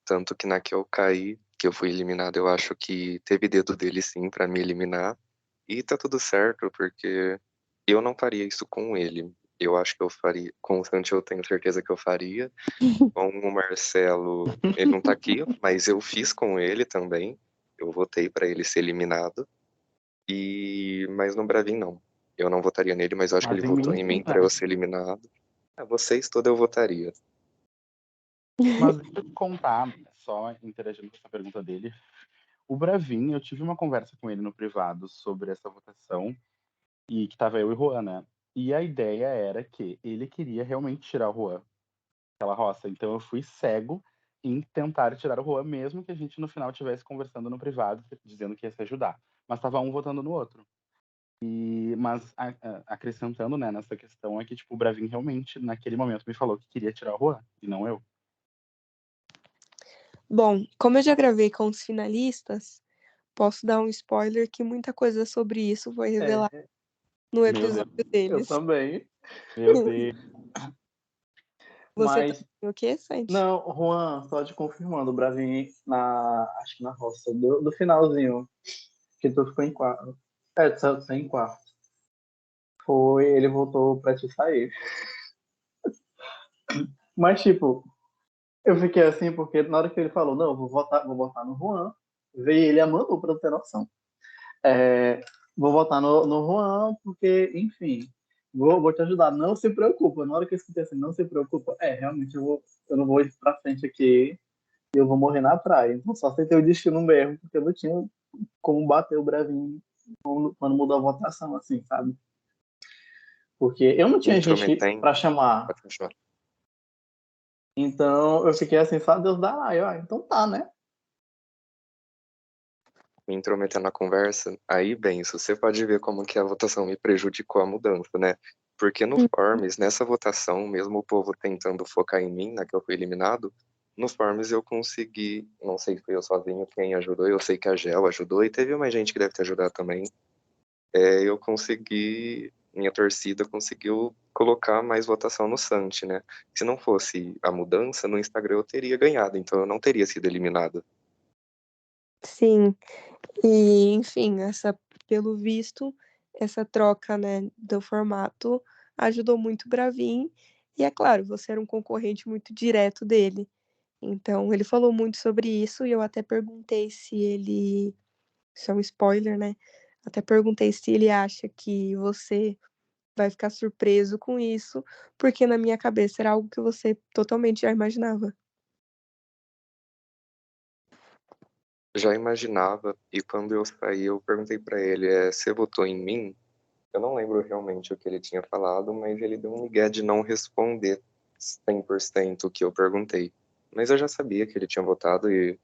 tanto que na que eu caí, que eu fui eliminado, eu acho que teve dedo dele sim pra me eliminar. E tá tudo certo, porque eu não faria isso com ele. Eu acho que eu faria, com o Santi eu tenho certeza que eu faria. Com o Marcelo, ele não tá aqui, mas eu fiz com ele também. Eu votei pra ele ser eliminado. Mas no Bravin não. Eu não votaria nele, mas eu acho que Mas ele em votou mim, em sim, mim pra tá? eu ser eliminado. Vocês todos eu votaria. Mas deixa eu te contar, só interagindo com essa pergunta dele. O Bravin, eu tive uma conversa com ele no privado sobre essa votação, e que tava eu e o Juan, né? E a ideia era que ele queria realmente tirar o Juan, aquela roça. Então eu fui cego em tentar tirar o Juan, mesmo que a gente no final estivesse conversando no privado, dizendo que ia se ajudar. Mas tava um votando no outro. Mas acrescentando, né, nessa questão é que, tipo, o Bravin realmente, naquele momento, me falou que queria tirar o Juan, e não eu. Bom, como eu já gravei com os finalistas, posso dar um spoiler que muita coisa sobre isso foi revelada no Meu Deus. episódio Eu deles. também. Meu Deus. Você Mas, também o quê, Santi? não, Juan, só te confirmando, o Bravin, acho que na roça, do finalzinho, que tu ficou em quarto. Tu saiu em quarto. Ele voltou pra te sair. Mas, tipo, eu fiquei assim porque na hora que ele falou, não, eu vou votar no Juan, veio ele a Manu, pra não ter noção. Vou votar no Juan, porque, enfim, vou te ajudar. Não se preocupa. Na hora que eu escutei assim, não se preocupa, realmente eu não vou ir pra frente aqui e eu vou morrer na praia. Então só aceitei o destino mesmo, porque eu não tinha como bater o Bravinho quando mudou a votação, assim, sabe? Porque eu não tinha gente Intrometendo. pra chamar. Pode continuar. Então eu fiquei assim, só Deus dará. Então tá, né? me intrometendo na conversa, aí, Benço, você pode ver como que a votação me prejudicou a mudança, né? Porque no Forms, nessa votação, mesmo o povo tentando focar em mim, na que eu fui eliminado, no Forms eu consegui, não sei se foi eu sozinho quem ajudou, eu sei que a Gel ajudou, e teve mais gente que deve ter ajudado também. Eu consegui, minha torcida conseguiu colocar mais votação no Sant, né? Se não fosse a mudança, no Instagram eu teria ganhado, então eu não teria sido eliminado. Sim. E, enfim, pelo visto, essa troca, né, do formato ajudou muito o Bravin. E é claro, você era um concorrente muito direto dele. Então, ele falou muito sobre isso e eu até perguntei se ele. Isso é um spoiler, né? Até perguntei se ele acha que você vai ficar surpreso com isso, porque na minha cabeça era algo que você totalmente já imaginava. Já imaginava, e quando eu saí, eu perguntei pra ele, você votou em mim? Eu não lembro realmente o que ele tinha falado, mas ele deu um migué de não responder 100% o que eu perguntei. Mas eu já sabia que ele tinha votado e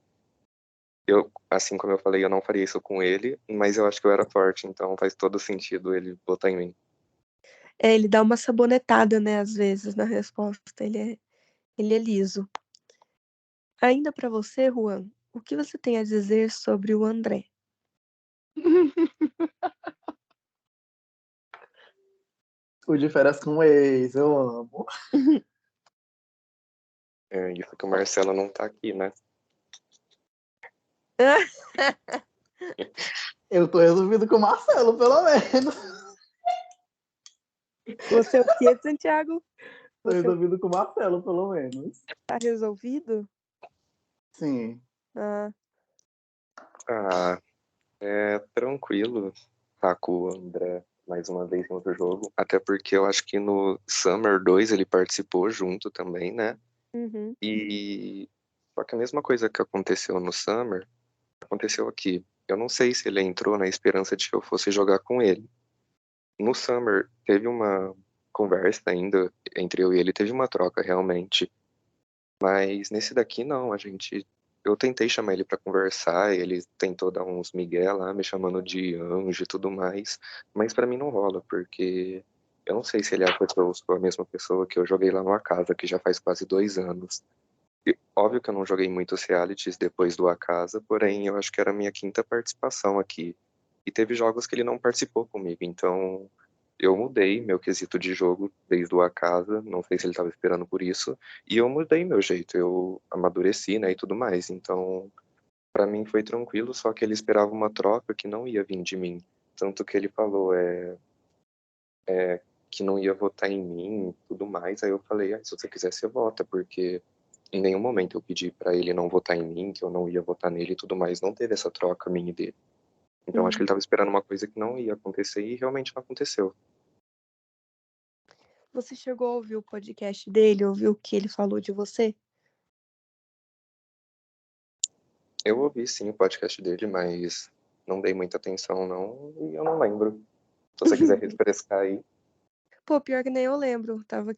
eu, assim como eu falei, eu não faria isso com ele, mas eu acho que eu era forte, então faz todo sentido ele votar em mim. Ele dá uma sabonetada, né, às vezes, na resposta. Ele é liso. Ainda para você, Juan, o que você tem a dizer sobre o André? O de férias com o ex, eu amo. Isso que o Marcelo não tá aqui, né? Eu tô resolvido com o Marcelo, pelo menos. Você é o quê, Santiago? Tô Você resolvido com o Marcelo, pelo menos. tá resolvido? Sim. Ah, Ah, tranquilo tá com o André mais uma vez em outro jogo. Até porque eu acho que no Summer 2 ele participou junto também, né? uhum. E só que a mesma coisa que aconteceu no Summer, aconteceu aqui. Eu não sei se ele entrou na esperança de que eu fosse jogar com ele. No Summer teve uma conversa ainda entre eu e ele, teve uma troca realmente. Mas nesse daqui não, eu tentei chamar ele pra conversar, ele tentou dar uns migué lá, me chamando de anjo e tudo mais, mas pra mim não rola, porque eu não sei se ele acha que eu sou a mesma pessoa que eu joguei lá no Casa, que já faz quase 2 anos. E, óbvio que eu não joguei muitos realities depois do Casa, porém eu acho que era a minha quinta participação aqui. E teve jogos que ele não participou comigo, então eu mudei meu quesito de jogo desde o Casa, não sei se ele estava esperando por isso, e eu mudei meu jeito, eu amadureci, né, e tudo mais. Então, pra mim foi tranquilo, só que ele esperava uma troca que não ia vir de mim. Tanto que ele falou que não ia votar em mim e tudo mais. Aí eu falei, se você quiser, você vota, porque em nenhum momento eu pedi pra ele não votar em mim, que eu não ia votar nele e tudo mais. Não teve essa troca minha e dele. Então acho que ele tava esperando uma coisa que não ia acontecer e realmente não aconteceu. Você chegou a ouvir o podcast dele, ouviu o que ele falou de você? Eu ouvi sim o podcast dele, mas não dei muita atenção não, e eu não lembro. Se você quiser refrescar aí. Pô, pior que nem eu lembro. Tava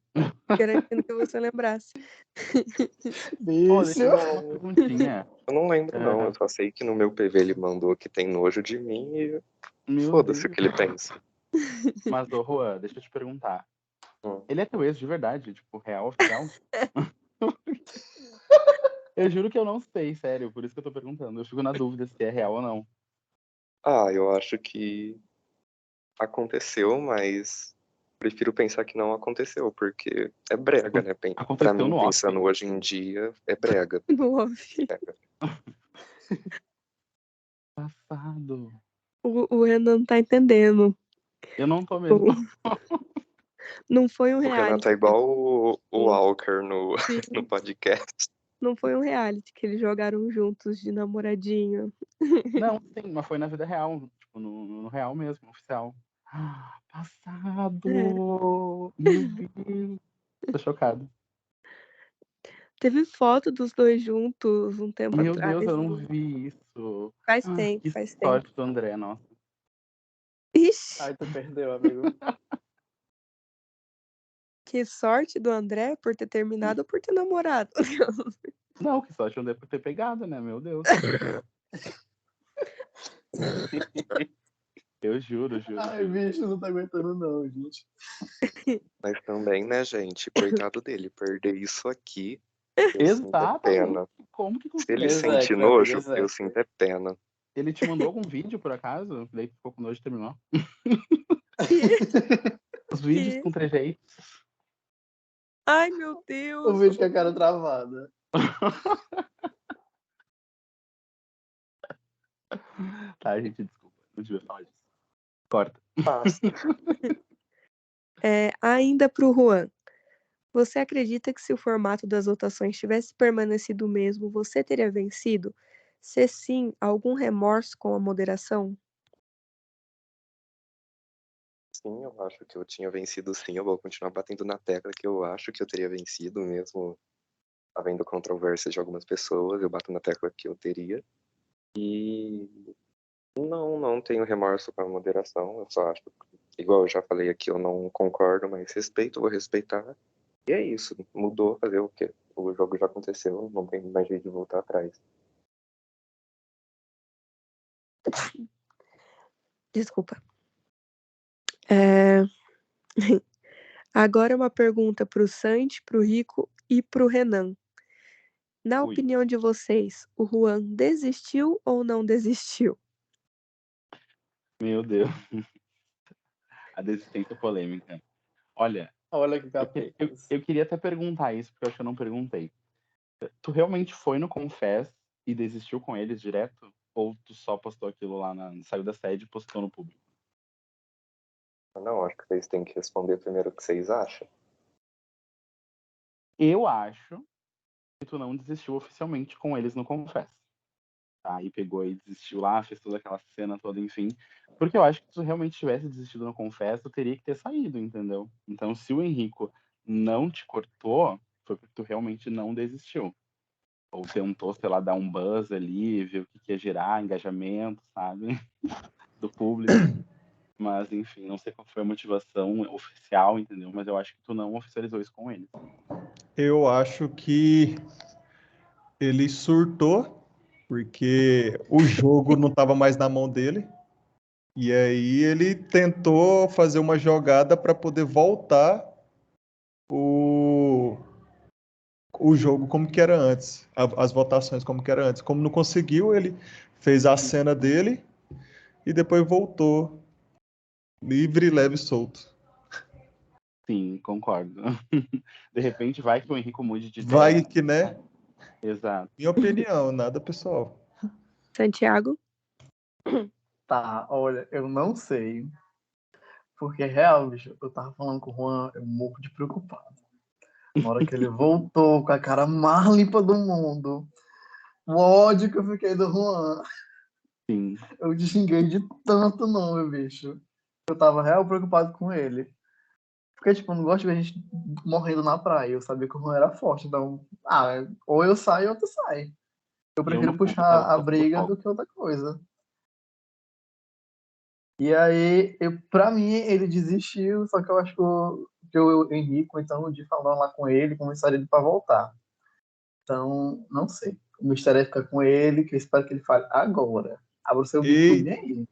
garantindo que você lembrasse. Pô, deixa eu Bicho. fazer uma perguntinha. Eu não lembro não, eu só sei que no meu PV ele mandou que tem nojo de mim e Meu foda-se o Deus. que ele pensa. Mas, ô, Juan, deixa eu te perguntar. Hum. Ele é teu ex de verdade? Tipo, real, oficial? Eu juro que eu não sei, sério. Por isso que eu tô perguntando. Eu fico na dúvida se é real ou não. Eu acho que aconteceu, mas prefiro pensar que não aconteceu, porque é brega, né? Pra Aconteceu mim, no off. pensando hoje em dia, é brega. No off. Passado. O Renan não tá entendendo. Eu não tô mesmo. Não foi um O Renan reality. tá igual o Sim. Walker no Sim. podcast. Não foi um reality que eles jogaram juntos de namoradinho. Não, sim, mas foi na vida real. Tipo, no real mesmo, oficial. Passado! Meu Deus! Tô chocado. Teve foto dos dois juntos um tempo Meu atrás. Deus, eu não vi isso. Faz tempo, Que faz tempo. sorte do André, nossa. Ixi, Ai, tu perdeu, amigo. que sorte do André por ter terminado ou por ter namorado. Não, que sorte do André por ter pegado, né? Meu Deus. Eu juro, juro, Ai, juro. bicho, não tá aguentando não, gente. Mas também, né, gente? Coitado dele, perder isso aqui, eu sinto é Exatamente. pena. Como que Se ele conseguiu? Exato, sente meu amigo, nojo, eu exato. sinto é pena. Ele te mandou algum vídeo, por acaso? Daí ficou com nojo e terminou. Os vídeos Que? com trejeitos. Ai, meu Eu Deus. vejo com a cara travada. Tá, gente, desculpa. Não devia falar disso. Corta. Passa. Ainda pro Juan. Você acredita que se o formato das votações tivesse permanecido o mesmo, você teria vencido? Se sim, algum remorso com a moderação? Sim, eu acho que eu tinha vencido sim. Eu vou continuar batendo na tecla que eu acho que eu teria vencido, mesmo havendo controvérsias de algumas pessoas. Eu bato na tecla que eu teria. E não tenho remorso com a moderação. Eu só acho, igual eu já falei aqui, eu não concordo, mas respeito, vou respeitar. E é isso. Mudou, fazer o quê? O jogo já aconteceu, não tem mais jeito de voltar atrás. Desculpa. É, Agora uma pergunta pro Santi, pro Rico e pro Renan. Na Ui, opinião de vocês, o Juan desistiu ou não desistiu? meu Deus. A desistência polêmica. Olha, Olha que eu capetas. queria até perguntar isso, porque eu acho que eu não perguntei. Tu realmente foi no Confess e desistiu com eles direto? Ou tu só postou aquilo lá, saiu da sede e postou no público? Não, acho que vocês têm que responder primeiro o que vocês acham. Eu acho que tu não desistiu oficialmente com eles no Confess. Aí pegou e desistiu lá, fez toda aquela cena toda, enfim. Porque eu acho que se tu realmente tivesse desistido no Confess, tu teria que ter saído, entendeu? Então, se o Henrico não te cortou, foi porque tu realmente não desistiu. Ou tentou, sei lá, dar um buzz ali, ver o que ia gerar, engajamento, sabe? Do público. Mas, enfim, não sei qual foi a motivação oficial, entendeu? Mas eu acho que tu não oficializou isso com ele. Eu acho que ele surtou, porque o jogo não estava mais na mão dele. E aí ele tentou fazer uma jogada para poder voltar o, o jogo como que era antes, as votações como que era antes. Como não conseguiu, ele fez a cena dele e depois voltou livre, leve e solto. Sim, concordo. De repente vai que o Henrico mude de Vai ideia. que, né? Exato. Minha opinião, nada pessoal. Santiago? Tá, olha, eu não sei. Porque, real, bicho, eu tava falando com o Juan, eu morro de preocupado. Na hora que ele voltou com a cara mais limpa do mundo, o ódio que eu fiquei do Juan, Sim. eu xinguei de tanto nome, bicho. Eu tava real preocupado com ele. Porque, tipo, eu não gosto de ver a gente morrendo na praia. Eu sabia que o Juan era forte, então, ou eu saio ou tu sai. Eu E eu prefiro no fundo tava puxar a tocando briga fogo. do que outra coisa. E aí, pra mim, ele desistiu, só que eu acho que o Henrique, então, de falar lá com ele, convencer ele pra voltar. Então, não sei. O mistério é ficar com ele, que eu espero que ele fale agora. Abra o seu E, bicudo aí.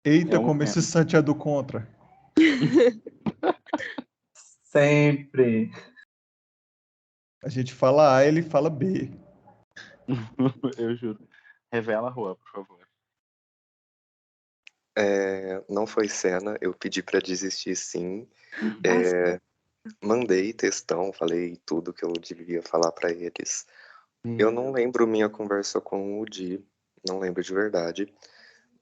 É eita, um como esse tempo. Santi é do contra. Sempre. A gente fala A, ele fala B. Eu juro. Revela a rua, por favor. Não foi cena, eu pedi pra desistir sim. Ah, Mandei textão, falei tudo que eu devia falar pra eles. Eu não lembro minha conversa com o Di, não lembro de verdade,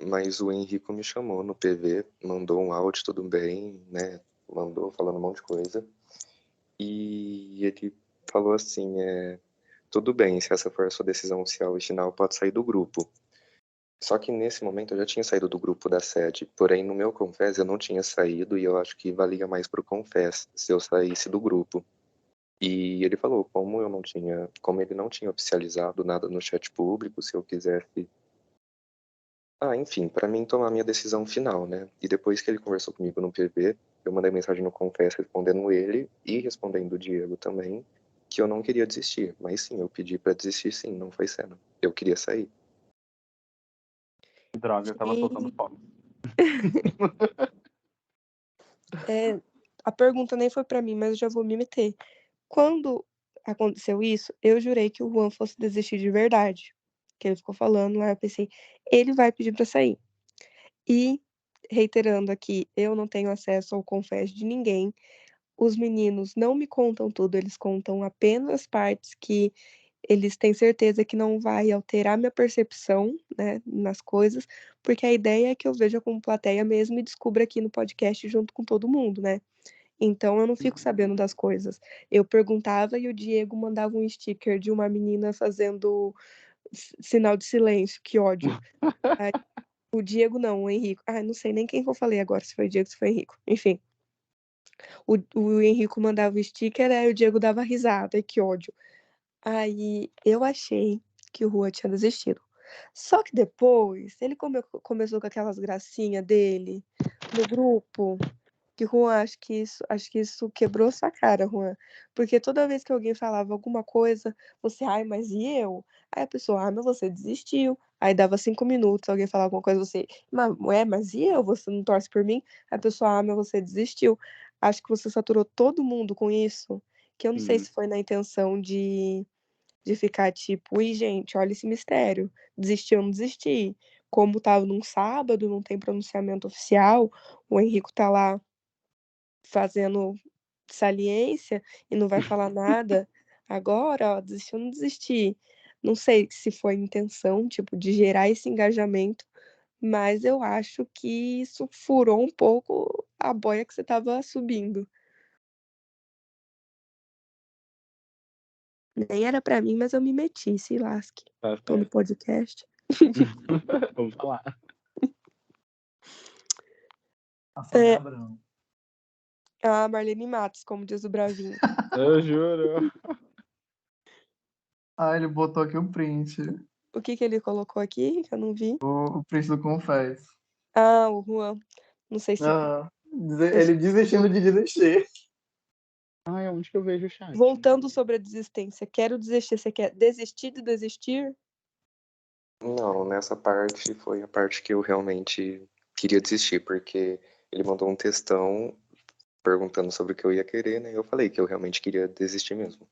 mas o Henrico me chamou no PV, mandou um áudio, tudo bem, né? Mandou falando um monte de coisa. E ele falou assim, tudo bem, se essa for a sua decisão oficial e final, pode sair do grupo. Só que nesse momento eu já tinha saído do grupo da sede, porém no meu Confess eu não tinha saído e eu acho que valia mais pro Confess se eu saísse do grupo. E ele falou, como ele não tinha oficializado nada no chat público, se eu quisesse. Enfim, para mim tomar a minha decisão final, né? E depois que ele conversou comigo no PV, eu mandei mensagem no Confess respondendo ele e respondendo o Diego também, que eu não queria desistir. Mas sim, eu pedi para desistir sim, não foi cena. Eu queria sair. Droga, eu tava soltando E fogo. a pergunta nem foi pra mim, mas eu já vou me meter. Quando aconteceu isso, eu jurei que o Juan fosse desistir de verdade. Que ele ficou falando lá, eu pensei, ele vai pedir pra sair. E, reiterando aqui, eu não tenho acesso ao confesso de ninguém. Os meninos não me contam tudo, eles contam apenas partes que eles têm certeza que não vai alterar minha percepção, né, nas coisas, porque a ideia é que eu veja como plateia mesmo e descubra aqui no podcast junto com todo mundo, né? Então eu não fico sabendo das coisas. Eu perguntava e o Diego mandava um sticker de uma menina fazendo sinal de silêncio, que ódio. Aí, o Diego não, o Henrico. Ah, não sei nem quem que eu falei agora, se foi o Diego, se foi o Henrico. Enfim, o Henrico mandava o sticker, aí o Diego dava risada, e que ódio. Aí eu achei que o Rua tinha desistido. Só que depois ele começou com aquelas gracinhas dele no grupo. Que Juan, acho que isso quebrou sua cara, Juan. Porque toda vez que alguém falava alguma coisa, você, ai, mas e eu? Aí a pessoa, ah, mas você desistiu. Aí dava 5 minutos, alguém falava alguma coisa, você, mas e eu? Você não torce por mim? Aí a pessoa, ah, mas você desistiu. Acho que você saturou todo mundo com isso. Que eu não sei Sim. se foi na intenção de ficar tipo, ui, gente, olha esse mistério. Desisti ou não desisti. Como tava num sábado, não tem pronunciamento oficial, o Henrico tá lá fazendo saliência e não vai falar nada. Agora, ó, desistiu ou não desistir. Não sei se foi intenção, tipo, de gerar esse engajamento, mas eu acho que isso furou um pouco a boia que você tava subindo. Nem era pra mim, mas eu me meti, se lasque. Tá Tô no certo. podcast. Vamos falar. A Sônia É, Abrão. a Marlene Matos, como diz o Bravinho. Eu juro. Ah, ele botou aqui o print. O que que ele colocou aqui, que eu não vi? O print do Confesso. Ah, o Juan. Não sei se... Ah, ele desistindo de desistir. Ai, onde que eu vejo o chat? Voltando sobre a desistência, quero desistir. Você quer desistir de desistir? Não, nessa parte foi a parte que eu realmente queria desistir, porque ele mandou um textão perguntando sobre o que eu ia querer, né? Eu falei que eu realmente queria desistir mesmo.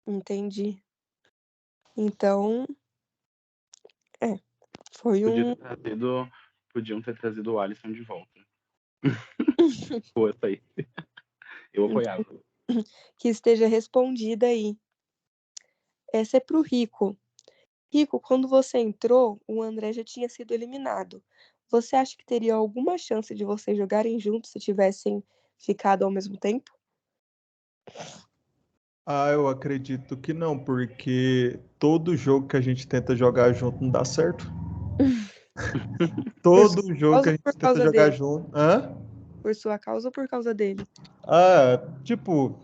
Entendi. Então, foi Podiam ter trazido o Alisson de volta. Força aí. Eu apoiava. que esteja respondida aí. Essa é pro Rico. Rico, quando você entrou, o André já tinha sido eliminado. Você acha que teria alguma chance de vocês jogarem juntos se tivessem ficado ao mesmo tempo? Ah, eu acredito que não, porque todo jogo que a gente tenta jogar junto não dá certo. Por sua Todo jogo que causa a ou por gente tenta causa jogar dele? junto. Hã? Por sua causa ou por causa dele? Ah, tipo,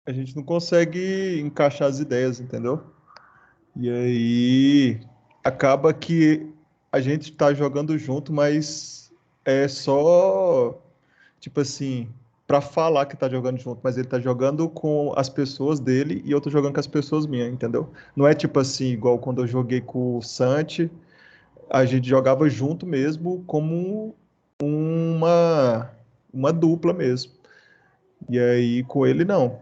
a gente não consegue encaixar as ideias, entendeu? E aí acaba que a gente tá jogando junto, mas é só, tipo assim, pra falar que tá jogando junto, mas ele tá jogando com as pessoas dele e eu tô jogando com as pessoas minhas, entendeu? Não é tipo assim, igual quando eu joguei com o Santi, a gente jogava junto mesmo como uma dupla mesmo. E aí com ele não.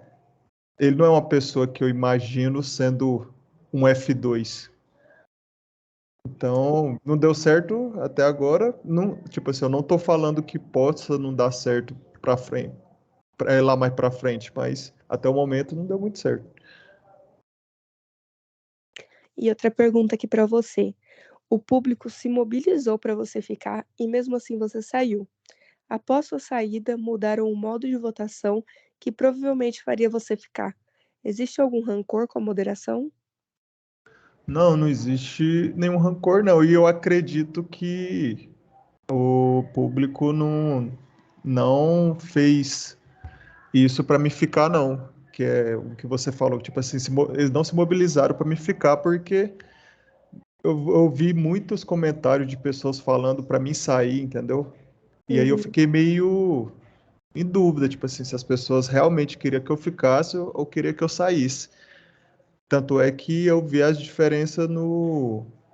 Ele não é uma pessoa que eu imagino sendo um F2. Então, não deu certo até agora. Não, tipo assim, eu não tô falando que possa não dar certo pra frente, lá mais pra frente, mas até o momento não deu muito certo. E outra pergunta aqui pra você. O público se mobilizou para você ficar e mesmo assim você saiu. Após sua saída, mudaram o modo de votação que provavelmente faria você ficar. Existe algum rancor com a moderação? Não, não existe nenhum rancor, não. E eu acredito que o público não fez isso para me ficar, não. Que é o que você falou, tipo assim, eles não se mobilizaram para me ficar porque eu vi muitos comentários de pessoas falando para mim sair, entendeu? E aí eu Uhum. fiquei meio em dúvida, tipo assim, se as pessoas realmente queriam que eu ficasse ou queriam que eu saísse. Tanto é que eu vi as diferenças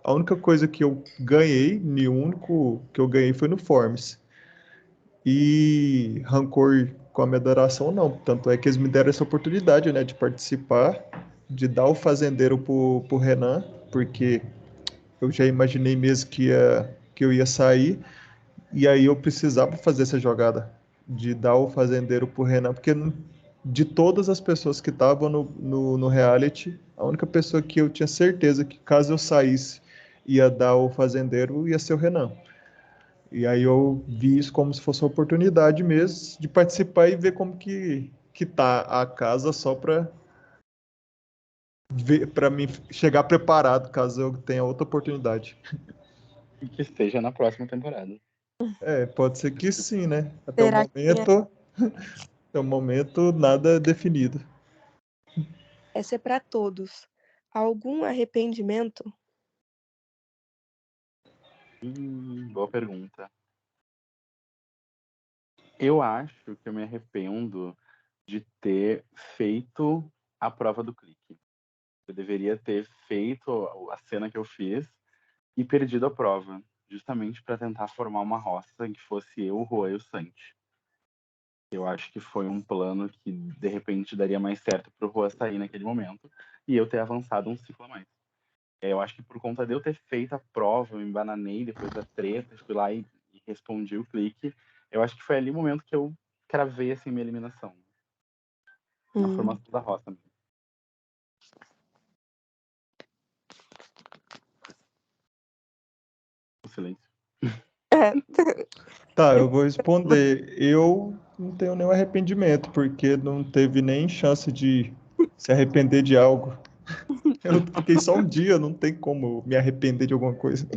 A única coisa que eu ganhei, e o único que eu ganhei foi no Forms. E rancor com a minha adoração, não. Tanto é que eles me deram essa oportunidade, né, de participar, de dar o fazendeiro pro Renan, porque eu já imaginei mesmo que eu ia sair, e aí eu precisava fazer essa jogada, de dar o fazendeiro pro Renan, porque de todas as pessoas que estavam no reality, a única pessoa que eu tinha certeza que caso eu saísse ia dar o fazendeiro ia ser o Renan. E aí eu vi isso como se fosse uma oportunidade mesmo de participar e ver como que tá a casa só para ver, para mim chegar preparado caso eu tenha outra oportunidade. E que esteja na próxima temporada. É, pode ser que sim, né? Será que Até o momento nada definido. essa é pra todos? Algum arrependimento? Boa pergunta. Eu acho que eu me arrependo de ter feito a prova do clique. Eu deveria ter feito a cena que eu fiz e perdido a prova, justamente para tentar formar uma roça em que fosse eu, o Juan e o Santi. Eu acho que foi um plano que, de repente, daria mais certo pro Juan sair naquele momento e eu ter avançado um ciclo a mais. Eu acho que por conta de eu ter feito a prova, eu me embananei depois da treta, fui lá e respondi o clique. Eu acho que foi ali o momento que eu cravei assim minha eliminação. Na formação da roça mesmo. O silêncio. É. Tá, eu vou responder. Eu não tenho nenhum arrependimento, porque não teve nem chance de se arrepender de algo. Eu fiquei só um dia, não tem como me arrepender de alguma coisa.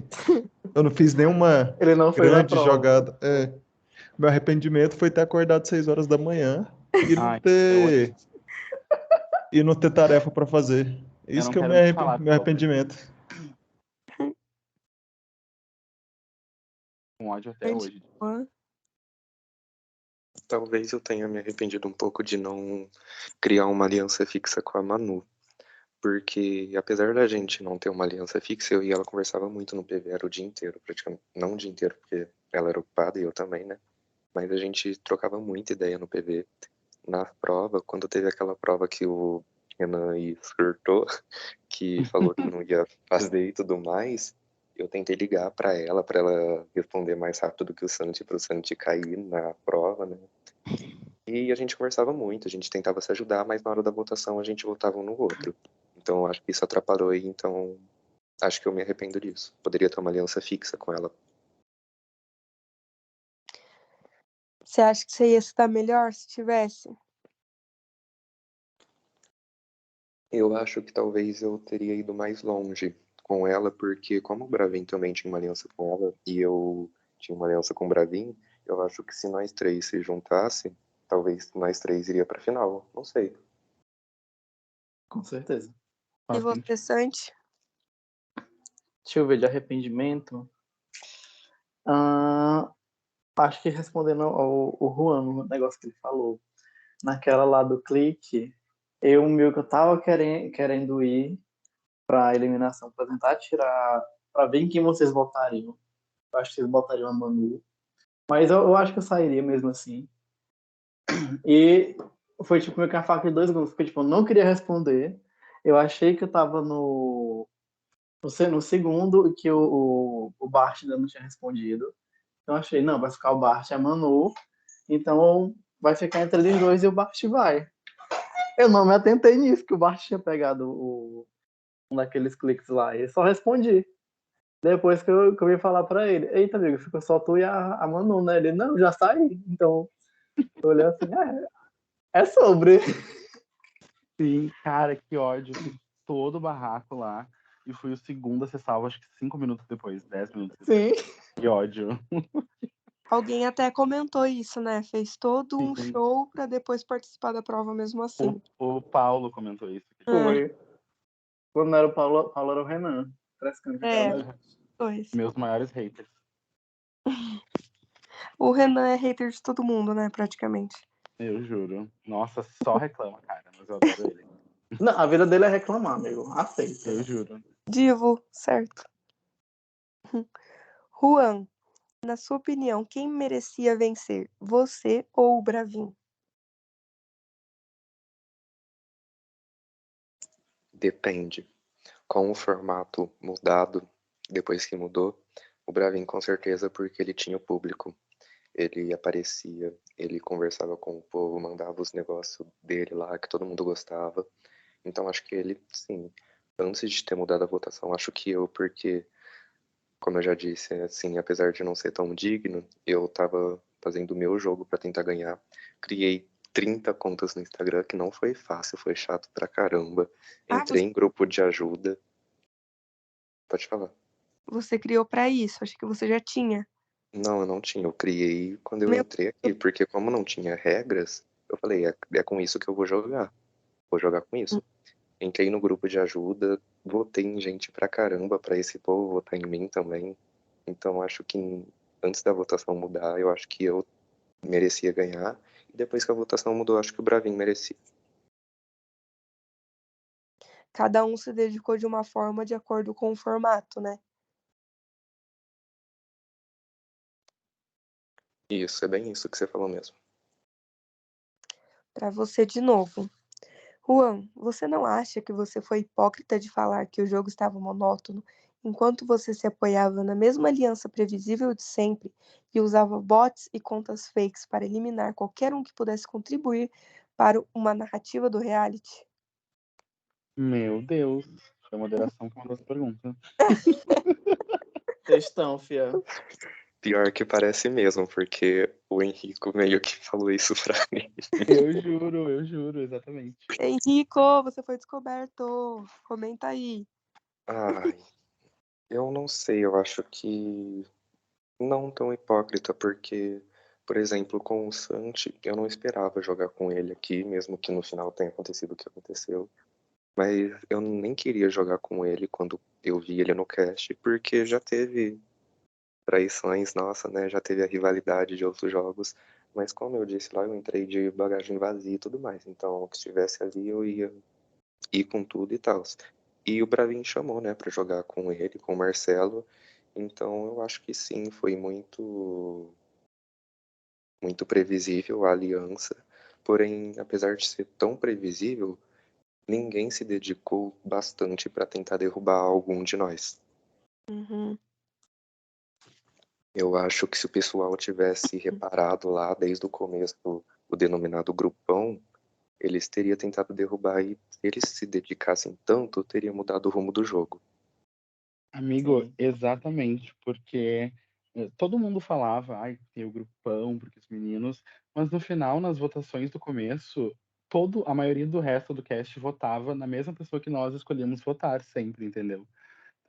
Eu não fiz nenhuma Ele não fez a grande prova. jogada. Meu arrependimento foi ter acordado 6 horas da manhã e Ai, eu não ter tarefa para fazer. Isso não que é o quero nem falar meu arrependimento. com ódio até hoje. Talvez eu tenha me arrependido um pouco de não criar uma aliança fixa com a Manu. Porque apesar da gente não ter uma aliança fixa, eu e ela conversava muito no PV, era o dia inteiro, praticamente. Não o dia inteiro, porque ela era ocupada e eu também, né? Mas a gente trocava muita ideia no PV. Na prova, quando teve aquela prova que o Renan surtou, que falou que não ia fazer e tudo mais, eu tentei ligar para ela responder mais rápido do que o Santi, para o Santi cair na prova, né? E a gente conversava muito, a gente tentava se ajudar, mas na hora da votação a gente votava um no outro. Então eu acho que isso atrapalhou e então acho que eu me arrependo disso. Poderia ter uma aliança fixa com ela. Você acha que você ia se dar melhor se tivesse? Eu acho que talvez eu teria ido mais longe com ela, porque como o Bravin também tinha uma aliança com ela e eu tinha uma aliança com o Bravin, eu acho que se nós três se juntassem, talvez nós três iria pra final. Não sei. Com certeza. E você, Santi? Deixa eu ver, de arrependimento. Acho que respondendo ao Juan, no negócio que ele falou. Naquela lá do clique, eu tava querendo ir pra eliminação, pra tentar tirar, pra ver em quem vocês votariam. Eu acho que vocês votariam a Manu. Mas eu acho que eu sairia mesmo assim. E foi tipo meio que a faca de dois gumes, porque tipo, eu não queria responder. Eu achei que eu tava no segundo que o Bart ainda não tinha respondido. Então eu achei, não, vai ficar o Bart e a Manu. Então vai ficar entre eles dois e o Bart vai. Eu não me atentei nisso, que o Bart tinha pegado um daqueles cliques lá. E só respondi. Depois que eu vim falar pra ele, eita, amigo, ficou só tu e a Manu, né? Ele, não, já saí. Então, eu olhei assim, é sobre. Sim, cara, que ódio. Fiz todo o barraco lá e fui o segundo a ser salvo, acho que 5 minutos depois, 10 minutos depois. Sim. Que ódio. Alguém até comentou isso, né? Fez todo um Sim. show pra depois participar da prova mesmo assim. O Paulo comentou isso. Foi. Quando não era o Paulo era o Renan. Frescando com aquela negócio. Dois. Meus maiores haters. O Renan é hater de todo mundo, né? Praticamente. Eu juro. Nossa, só reclama, cara. Mas eu adoro ele. Não, a vida dele é reclamar, amigo. Aceita. Eu juro. Divo, certo. Juan, na sua opinião, quem merecia vencer? Você ou o Bravin? Depende. Com o formato mudado, depois que mudou, o Bravin com certeza, porque ele tinha o público. Ele aparecia, ele conversava com o povo, mandava os negócios dele lá, que todo mundo gostava. Então acho que ele, sim, antes de ter mudado a votação, acho que eu, porque, como eu já disse, assim, apesar de não ser tão digno, eu tava fazendo o meu jogo pra tentar ganhar. Criei 30 contas no Instagram, que não foi fácil, foi chato pra caramba. Ah, Entrei em grupo de ajuda. Pode falar. você criou pra isso? Acho que você já tinha. Não, eu não tinha. Eu criei quando eu Meu entrei aqui, porque como não tinha regras, eu falei, é com isso que eu vou jogar. Vou jogar com isso. Entrei no grupo de ajuda, votei em gente pra caramba pra esse povo votar em mim também. Então acho que antes da votação mudar, eu acho que eu merecia ganhar. E depois que a votação mudou, acho que o Bravin merecia. Cada um se dedicou de uma forma de acordo com o formato, né? Isso, é bem isso que você falou mesmo. Pra você de novo. Juan, você não acha que você foi hipócrita de falar que o jogo estava monótono, enquanto você se apoiava na mesma aliança previsível de sempre e usava bots e contas fakes para eliminar qualquer um que pudesse contribuir para uma narrativa do reality? Meu Deus. Foi a moderação que mandou essa pergunta. Textão, fia. Pior que parece mesmo, porque o Henrico meio que falou isso pra mim. Eu juro, exatamente. Henrico, você foi descoberto. Comenta aí. Ai, eu não sei, eu acho que não tão hipócrita, porque, por exemplo, com o Santi, eu não esperava jogar com ele aqui, mesmo que no final tenha acontecido o que aconteceu. Mas eu nem queria jogar com ele quando eu vi ele no cast, porque já teve traições, nossa, né? Já teve a rivalidade de outros jogos. Mas como eu disse lá, eu entrei de bagagem vazia e tudo mais. Então, o que estivesse ali, eu ia ir com tudo e tal. E o Bravin chamou, né, pra jogar com ele, com o Marcelo. Então, eu acho que sim, foi muito previsível a aliança. Porém, apesar de ser tão previsível, ninguém se dedicou bastante para tentar derrubar algum de nós. Uhum. Eu acho que se o pessoal tivesse reparado lá desde o começo o denominado grupão, eles teriam tentado derrubar e se eles se dedicassem tanto, teria mudado o rumo do jogo. Amigo, Sim. exatamente, porque todo mundo falava, ai, tem o grupão, porque os meninos, mas no final, nas votações do começo, a maioria do resto do cast votava na mesma pessoa que nós escolhemos votar sempre, entendeu?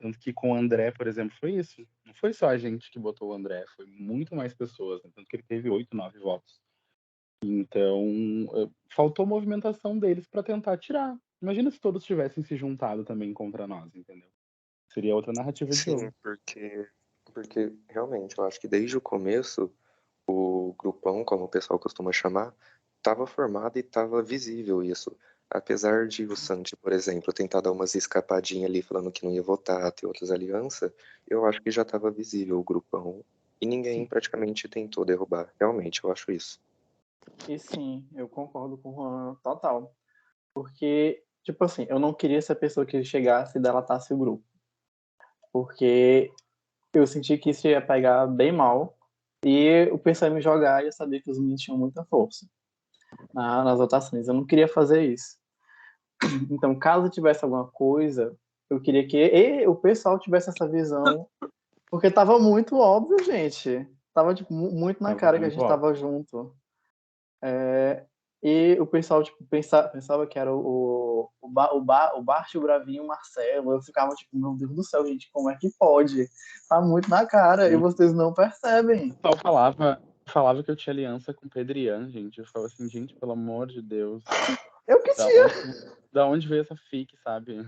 Tanto que com o André, por exemplo, foi isso. Não foi só a gente que votou o André, foi muito mais pessoas, né? Tanto que ele teve 8, 9 votos. Então, faltou movimentação deles para tentar tirar. Imagina se todos tivessem se juntado também contra nós, entendeu? Seria outra narrativa de Sim, jogo. porque realmente eu acho que desde o começo o grupão, como o pessoal costuma chamar, estava formado e estava visível isso. Apesar de o Santi, por exemplo, tentar dar umas escapadinhas ali falando que não ia votar, ter outras alianças, eu acho que já estava visível o grupão e ninguém praticamente tentou derrubar. Realmente, eu acho isso. E sim, eu concordo com o Juan total. Porque, tipo assim, eu não queria ser a pessoa que chegasse e delatasse o grupo. Porque eu senti que isso ia pegar bem mal. E o pessoal ia me jogar e eu sabia que os meninos tinham muita força nas votações. Eu não queria fazer isso. Então, caso tivesse alguma coisa, eu queria que o pessoal tivesse essa visão. Porque tava muito óbvio, gente. Tava, tipo, muito na Tava cara que a muito gente óbvio. tava junto. E o pessoal, tipo, pensava que era o Bart, o Bravinho e o Marcelo. Eu ficava, tipo, meu Deus do céu, gente, como é que pode? Tá muito na cara e vocês não percebem. O pessoal falava que eu tinha aliança com o Pedrian, gente. Eu falava assim, gente, pelo amor de Deus. Eu que Da tinha. onde veio essa fic, sabe?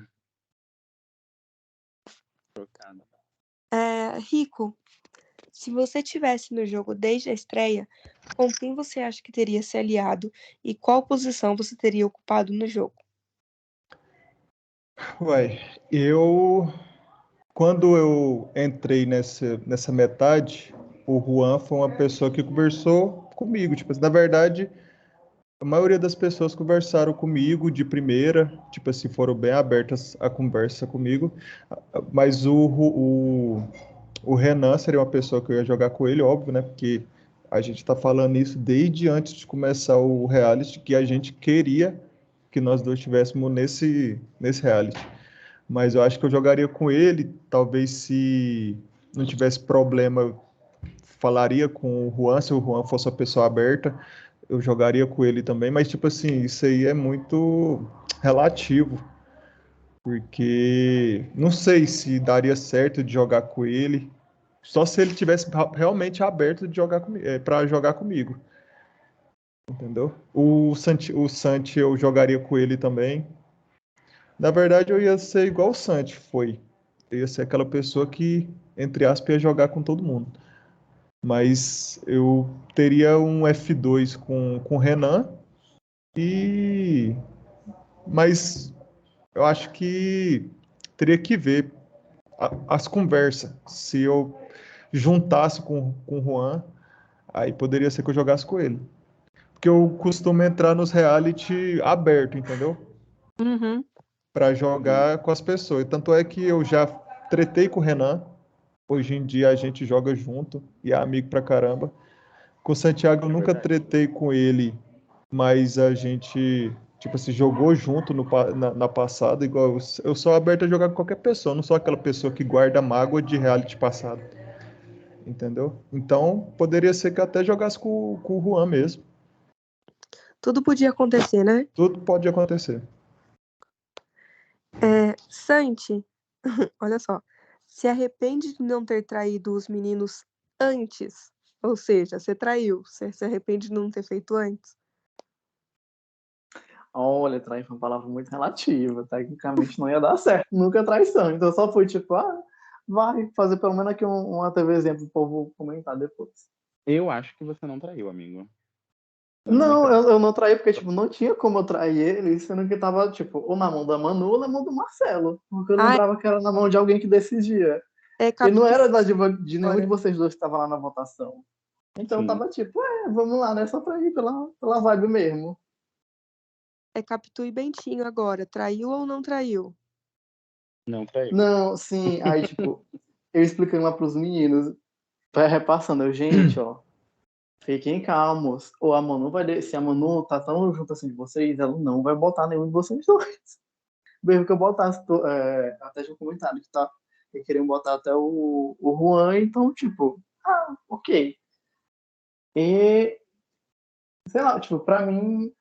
Trocada. Rico, se você tivesse no jogo desde a estreia, com quem você acha que teria se aliado e qual posição você teria ocupado no jogo? Uai, eu quando eu entrei nessa metade, o Juan foi uma pessoa que conversou comigo. Tipo, assim, na verdade, a maioria das pessoas conversaram comigo de primeira, tipo assim, foram bem abertas à conversa comigo. Mas o Renan seria uma pessoa que eu ia jogar com ele, óbvio, né? Porque a gente tá falando isso desde antes de começar o reality, que a gente queria que nós dois estivéssemos nesse reality. Mas eu acho que eu jogaria com ele, talvez se não tivesse problema, eu falaria com o Juan, se o Juan fosse uma pessoa aberta, eu jogaria com ele também, mas tipo assim, isso aí é muito relativo, porque não sei se daria certo de jogar com ele, só se ele tivesse realmente aberto de jogar comigo, para jogar comigo, entendeu? O Santi eu jogaria com ele também. Na verdade, eu ia ser igual o Santi foi. Eu ia ser aquela pessoa que, entre aspas, ia jogar com todo mundo. Mas eu teria um F2 com o Renan e... Mas eu acho que teria que ver as conversas. Se eu juntasse com o Juan, aí poderia ser que eu jogasse com ele. Porque eu costumo entrar nos reality aberto, entendeu? Uhum. Para jogar com as pessoas. Tanto é que eu já tretei com o Renan. Hoje em dia a gente joga junto e é amigo pra caramba. Com o Santiago eu É nunca verdade. tretei com ele, mas a gente, tipo assim, jogou junto na passada, igual eu sou aberto a jogar com qualquer pessoa, não sou aquela pessoa que guarda mágoa de reality passado, entendeu? Então, poderia ser que eu até jogasse com o Juan mesmo. Tudo podia acontecer, né? Tudo pode acontecer. Santi, olha só. Se arrepende de não ter traído os meninos antes. Ou seja, você traiu. Você se arrepende de não ter feito antes? Olha, trair foi uma palavra muito relativa. Tecnicamente não ia dar certo. Nunca traição. Então só foi tipo, vai fazer pelo menos aqui uma TVzinha pro povo comentar depois. Eu acho que você não traiu, amigo. Eu não Não, acredito. eu não traí porque, tipo, não tinha como eu trair ele, sendo que tava, tipo, ou na mão da Manu ou na mão do Marcelo. Porque eu Ah, lembrava que era na mão de alguém que decidia. é E não Capitu era de nenhum de agora. vocês dois que estava lá na votação. Então eu Sim, tava tipo, vamos lá, né? Só pra ir pela vibe mesmo. É Capitu e Bentinho agora. Traiu ou não traiu? não traiu. Não, sim, aí, tipo, eu explicando lá pros meninos, vai repassando, gente, ó, fiquem calmos. Ou a Manu se a Manu tá tão junto assim de vocês, ela não vai botar nenhum de vocês dois. Mesmo que eu botasse, até já comentário que queriam botar até o Juan, então, tipo, ok. E, sei lá, tipo, pra mim,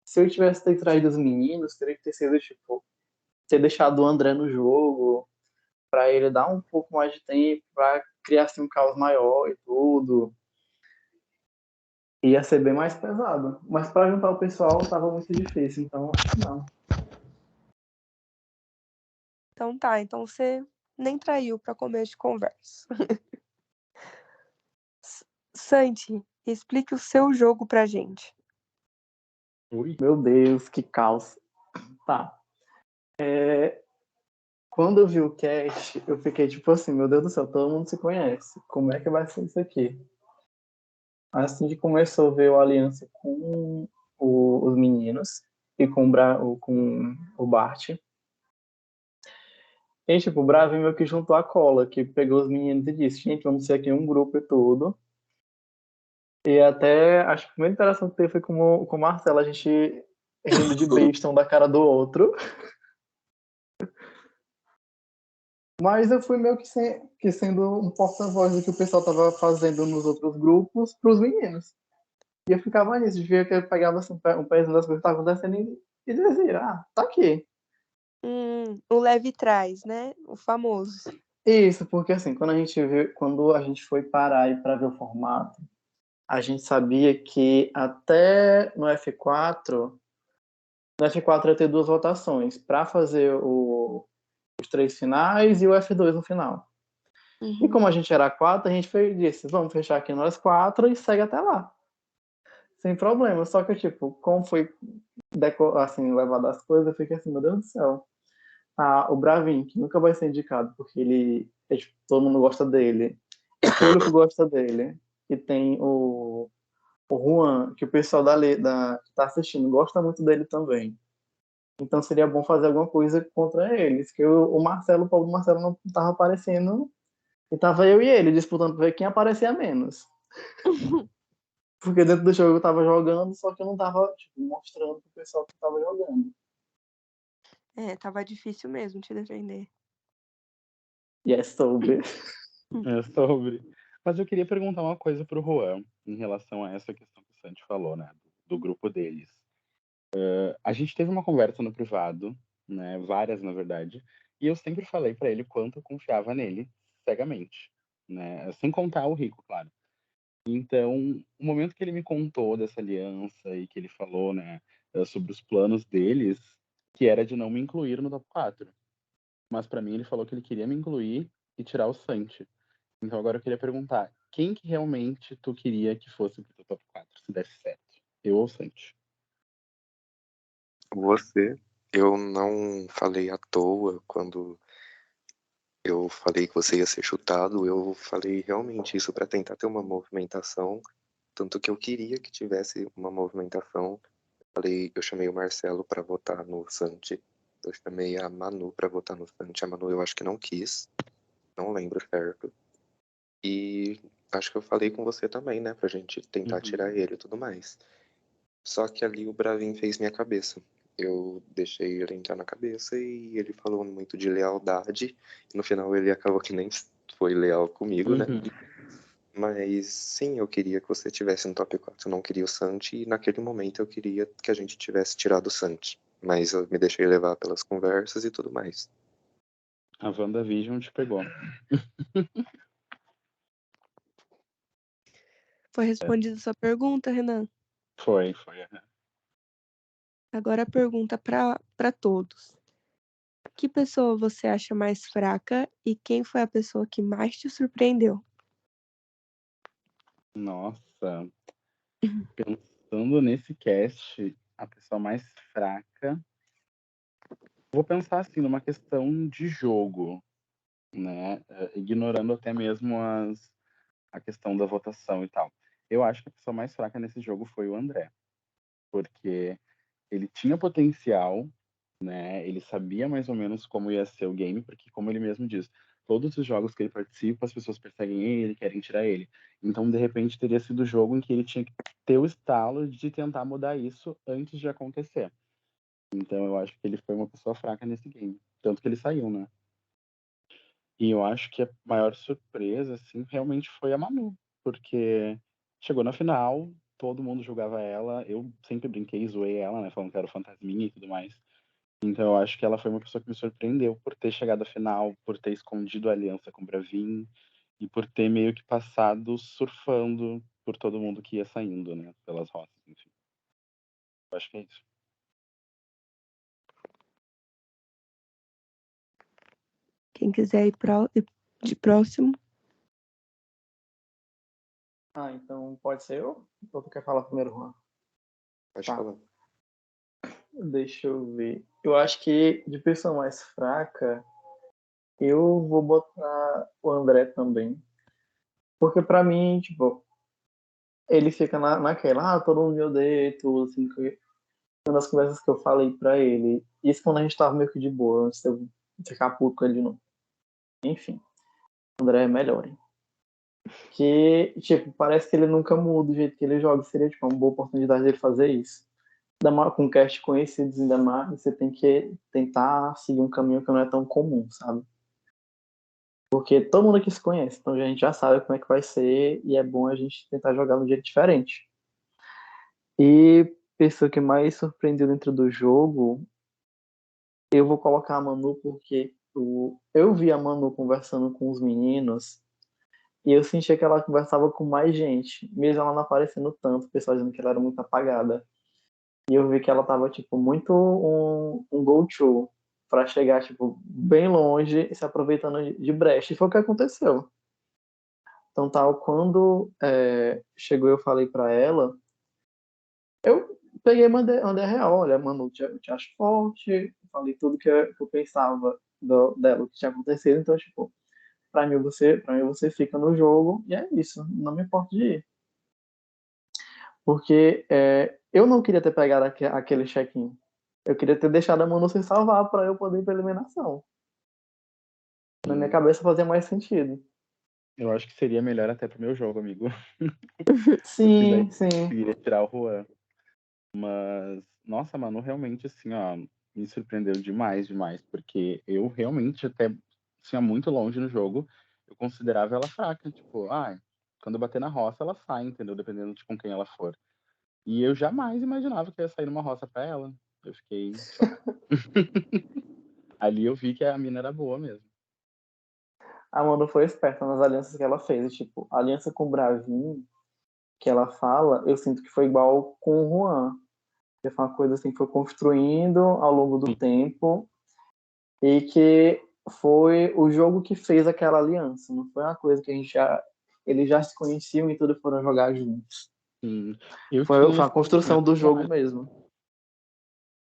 se eu tivesse ter traído os meninos, teria que ter sido, tipo, ter deixado o André no jogo, pra ele dar um pouco mais de tempo, pra criar, assim, um caos maior e tudo. Ia ser bem mais pesado. Mas pra juntar o pessoal tava muito difícil, então acho que não. Então tá, então você nem traiu pra começo de conversa. Santi, explique o seu jogo pra gente. Ui, Meu Deus, que caos. Tá. Quando eu vi o cast, eu fiquei tipo assim, meu Deus do céu, todo mundo se conhece. Como é que vai ser isso aqui? Assim que começou a ver o Aliança com os meninos e com o Bart. E tipo, o Bravinho meio que juntou a cola, que pegou os meninos e disse, gente, vamos ser aqui um grupo e tudo. E até, acho que a primeira interação que teve foi com o Marcelo, a gente rindo de besta um da cara do outro. Mas eu fui meio que sendo um porta-voz do que o pessoal tava fazendo nos outros grupos pros meninos. E eu ficava nisso, de ver que eu pegava assim, um pezinho das coisas que estavam acontecendo e dizia, tá aqui. O leve trás, né? O famoso. Isso, porque assim, quando a gente foi parar e para ver o formato, a gente sabia que até no F4 ia ter duas votações, para fazer os três finais e o F2 no final. E Uhum. como a gente era quatro, a gente disse, vamos fechar aqui nós quatro e segue até lá. Sem problema. Só que, tipo, como foi assim, levado as coisas, eu fiquei assim, meu Deus do céu. o Bravin, que nunca vai ser indicado, porque ele, tipo, todo mundo gosta dele. O público gosta dele. E tem o Juan, que o pessoal que tá assistindo gosta muito dele também. Então seria bom fazer alguma coisa contra eles, que o Paulo Marcelo não tava aparecendo, e tava eu e ele disputando pra ver quem aparecia menos. Porque dentro do jogo eu tava jogando, só que eu não tava, tipo, mostrando pro pessoal que eu tava jogando. Tava difícil mesmo te defender. E é sobre. É sobre. Mas eu queria perguntar uma coisa pro Juan, em relação a essa questão que o Santi falou, né? Do grupo deles. A gente teve uma conversa no privado, né? Várias, na verdade. E eu sempre falei pra ele quanto eu confiava nele cegamente, né? Sem contar o Rico, claro. Então, o momento que ele me contou dessa aliança e que ele falou, né, sobre os planos deles, que era de não me incluir no top 4. Mas pra mim ele falou que ele queria me incluir e tirar o Santi. Então agora eu queria perguntar, quem que realmente tu queria que fosse pro teu top 4, se desse certo? Eu ou o Santi? Você, eu não falei à toa quando eu falei que você ia ser chutado, eu falei realmente isso para tentar ter uma movimentação, tanto que eu queria que tivesse uma movimentação. Eu chamei o Marcelo para votar no Santi, eu chamei a Manu para votar no Santi, a Manu eu acho que não quis, não lembro certo. E acho que eu falei com você também, né, pra gente tentar tirar ele e tudo mais. Só que ali o Bravin fez minha cabeça. Eu deixei ele entrar na cabeça e ele falou muito de lealdade. E no final ele acabou que nem foi leal comigo, né? Mas sim, eu queria que você tivesse no top 4. Eu não queria o Santi e naquele momento eu queria que a gente tivesse tirado o Santi. Mas eu me deixei levar pelas conversas e tudo mais. A WandaVision te pegou. Foi respondida a sua pergunta, Renan? Foi. Agora a pergunta para todos. Que pessoa você acha mais fraca e quem foi a pessoa que mais te surpreendeu? Nossa, pensando nesse cast, a pessoa mais fraca. Vou pensar assim, numa questão de jogo, né? Ignorando até mesmo a questão da votação e tal. Eu acho que a pessoa mais fraca nesse jogo foi o André, porque ele tinha potencial, né? Ele sabia mais ou menos como ia ser o game, porque como ele mesmo diz, todos os jogos que ele participa, as pessoas perseguem ele, querem tirar ele. Então, de repente, teria sido o jogo em que ele tinha que ter o estalo de tentar mudar isso antes de acontecer. Então, eu acho que ele foi uma pessoa fraca nesse game. Tanto que ele saiu, né? E eu acho que a maior surpresa, assim, realmente foi a Manu, porque chegou na final, todo mundo julgava ela, eu sempre brinquei, zoei ela, né, falando que era o fantasminha e tudo mais. Então eu acho que ela foi uma pessoa que me surpreendeu por ter chegado à final, por ter escondido a aliança com o Bravin e por ter meio que passado surfando por todo mundo que ia saindo, né, pelas rotas, enfim. Eu acho que é isso. Quem quiser ir de próximo. Então pode ser eu? Ou tu quer falar primeiro, Juan? Pode Tá. falar. Deixa eu ver. Eu acho que de pessoa mais fraca, eu vou botar o André também. Porque pra mim, tipo, ele fica naquela, todo mundo me odeia e tudo, assim, uma das conversas que eu falei pra ele. Isso quando a gente tava meio que de boa, antes de eu ficar puto com ele de novo. Enfim, o André é melhor, hein? Que, tipo, parece que ele nunca muda do jeito que ele joga. Seria, tipo, uma boa oportunidade dele fazer isso. Ainda mais com cast conhecidos, ainda mais, você tem que tentar seguir um caminho que não é tão comum, sabe? Porque todo mundo aqui se conhece, então a gente já sabe como é que vai ser e é bom a gente tentar jogar de um jeito diferente. E pessoa que mais surpreendeu dentro do jogo, eu vou colocar a Manu porque eu vi a Manu conversando com os meninos e eu sentia que ela conversava com mais gente, mesmo ela não aparecendo tanto, o pessoal dizendo que ela era muito apagada. E eu vi que ela tava, tipo, muito um go-to para chegar, tipo, bem longe e se aproveitando de brecha. E foi o que aconteceu. Então, tal, quando chegou eu falei para ela, eu peguei e mandei a real. Olha, Manu, eu te acho forte. Falei tudo que eu pensava dela, o que tinha acontecido. Então, tipo, pra mim você fica no jogo. E é isso. Não me importa de ir. Porque eu não queria ter pegado aquele check-in. Eu queria ter deixado a Manu se salvar pra eu poder ir pra eliminação. Na minha cabeça fazia mais sentido. Eu acho que seria melhor até pro meu jogo, amigo. Porque daí Sim, sim. conseguiria tirar o Juan. Mas, nossa, Manu, realmente, assim, ó, me surpreendeu demais, demais. Porque eu realmente, até, assim, ó, muito longe no jogo, eu considerava ela fraca. Tipo, quando bater na roça, ela sai, entendeu? Dependendo de com quem ela for. E eu jamais imaginava que ia sair numa roça pra ela. Eu fiquei em choque. Ali eu vi que a mina era boa mesmo. A Manu foi esperta nas alianças que ela fez. Tipo, a aliança com o Bravinho, que ela fala, eu sinto que foi igual com o Juan. Que foi uma coisa assim que foi construindo ao longo do tempo e que foi o jogo que fez aquela aliança. Não foi uma coisa que eles já se conheciam e tudo foram jogar juntos. Sim. Eu Foi tinha a esse construção do sentimento jogo igual. mesmo.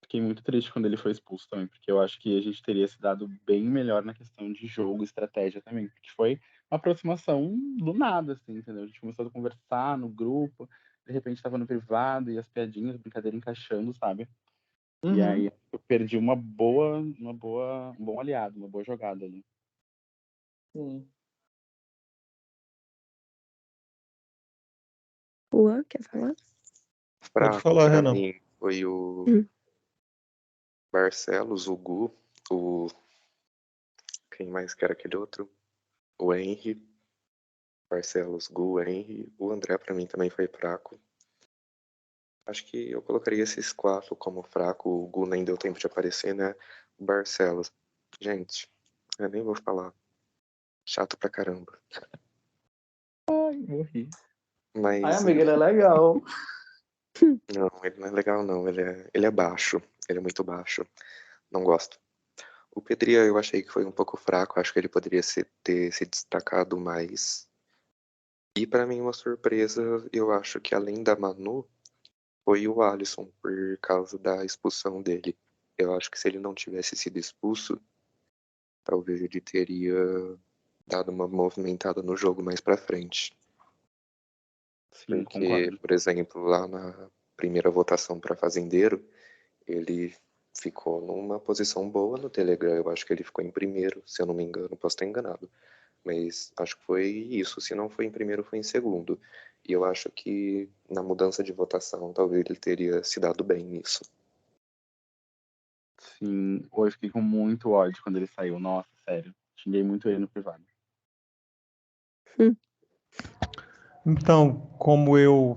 Fiquei muito triste quando ele foi expulso também, porque eu acho que a gente teria se dado bem melhor na questão de jogo, estratégia também, porque foi uma aproximação do nada, assim, entendeu? A gente começou a conversar no grupo, de repente estava no privado e as piadinhas, brincadeira encaixando, sabe? E aí eu perdi um bom aliado, uma boa jogada ali. Sim. Juan, quer falar? Pode Fraco, falar, pra Renan. mim, foi o Hum. Barcelos, o Gu, o. Quem mais que era aquele outro? O Henry. Barcelos, Gu, Henry. O André, pra mim, também foi fraco. Acho que eu colocaria esses 4 como fraco. O Gu nem deu tempo de aparecer, né? O Barcelos. Gente, eu nem vou falar. Chato pra caramba. Ai, morri. Ai, Mas, amiga, ele é enfim. legal. Não, ele não é legal, não. Ele é baixo. Ele é muito baixo. Não gosto. O Pedria eu achei que foi um pouco fraco. Acho que ele poderia ter se destacado mais. E pra mim, uma surpresa, eu acho que além da Manu, foi o Alisson, por causa da expulsão dele. Eu acho que se ele não tivesse sido expulso, talvez ele teria dado uma movimentada no jogo mais pra frente. Sim, Porque, concordo. por exemplo, lá na primeira votação para fazendeiro, ele ficou numa posição boa no Telegram. Eu acho que ele ficou em primeiro, se eu não me engano, posso estar enganado. Mas acho que foi isso. Se não foi em primeiro, foi em segundo. E eu acho que na mudança de votação, talvez ele teria se dado bem nisso. Sim, hoje fiquei com muito ódio quando ele saiu. Nossa, sério. Xinguei muito ele no privado. Então, como eu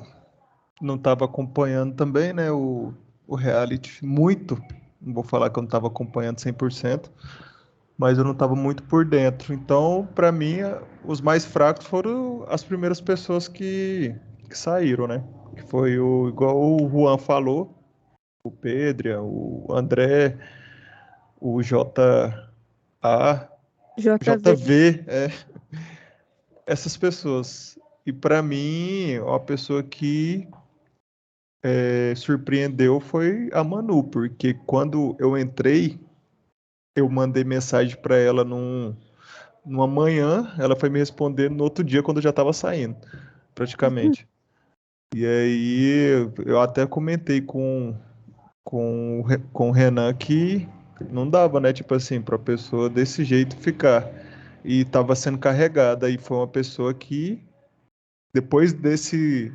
não estava acompanhando também, né, o reality muito, não vou falar que eu não estava acompanhando 100%, mas eu não estava muito por dentro. Então, para mim, os mais fracos foram as primeiras pessoas que saíram, né? Que foi igual o Juan falou, o Pedro, o André, o JV. JV, essas pessoas. E para mim, uma pessoa que surpreendeu foi a Manu, porque quando eu entrei, eu mandei mensagem para ela numa manhã, ela foi me responder no outro dia quando eu já estava saindo, praticamente. E aí eu até comentei com o Renan que não dava, né? Tipo assim, para a pessoa desse jeito ficar. E estava sendo carregada. E foi uma pessoa que, depois desse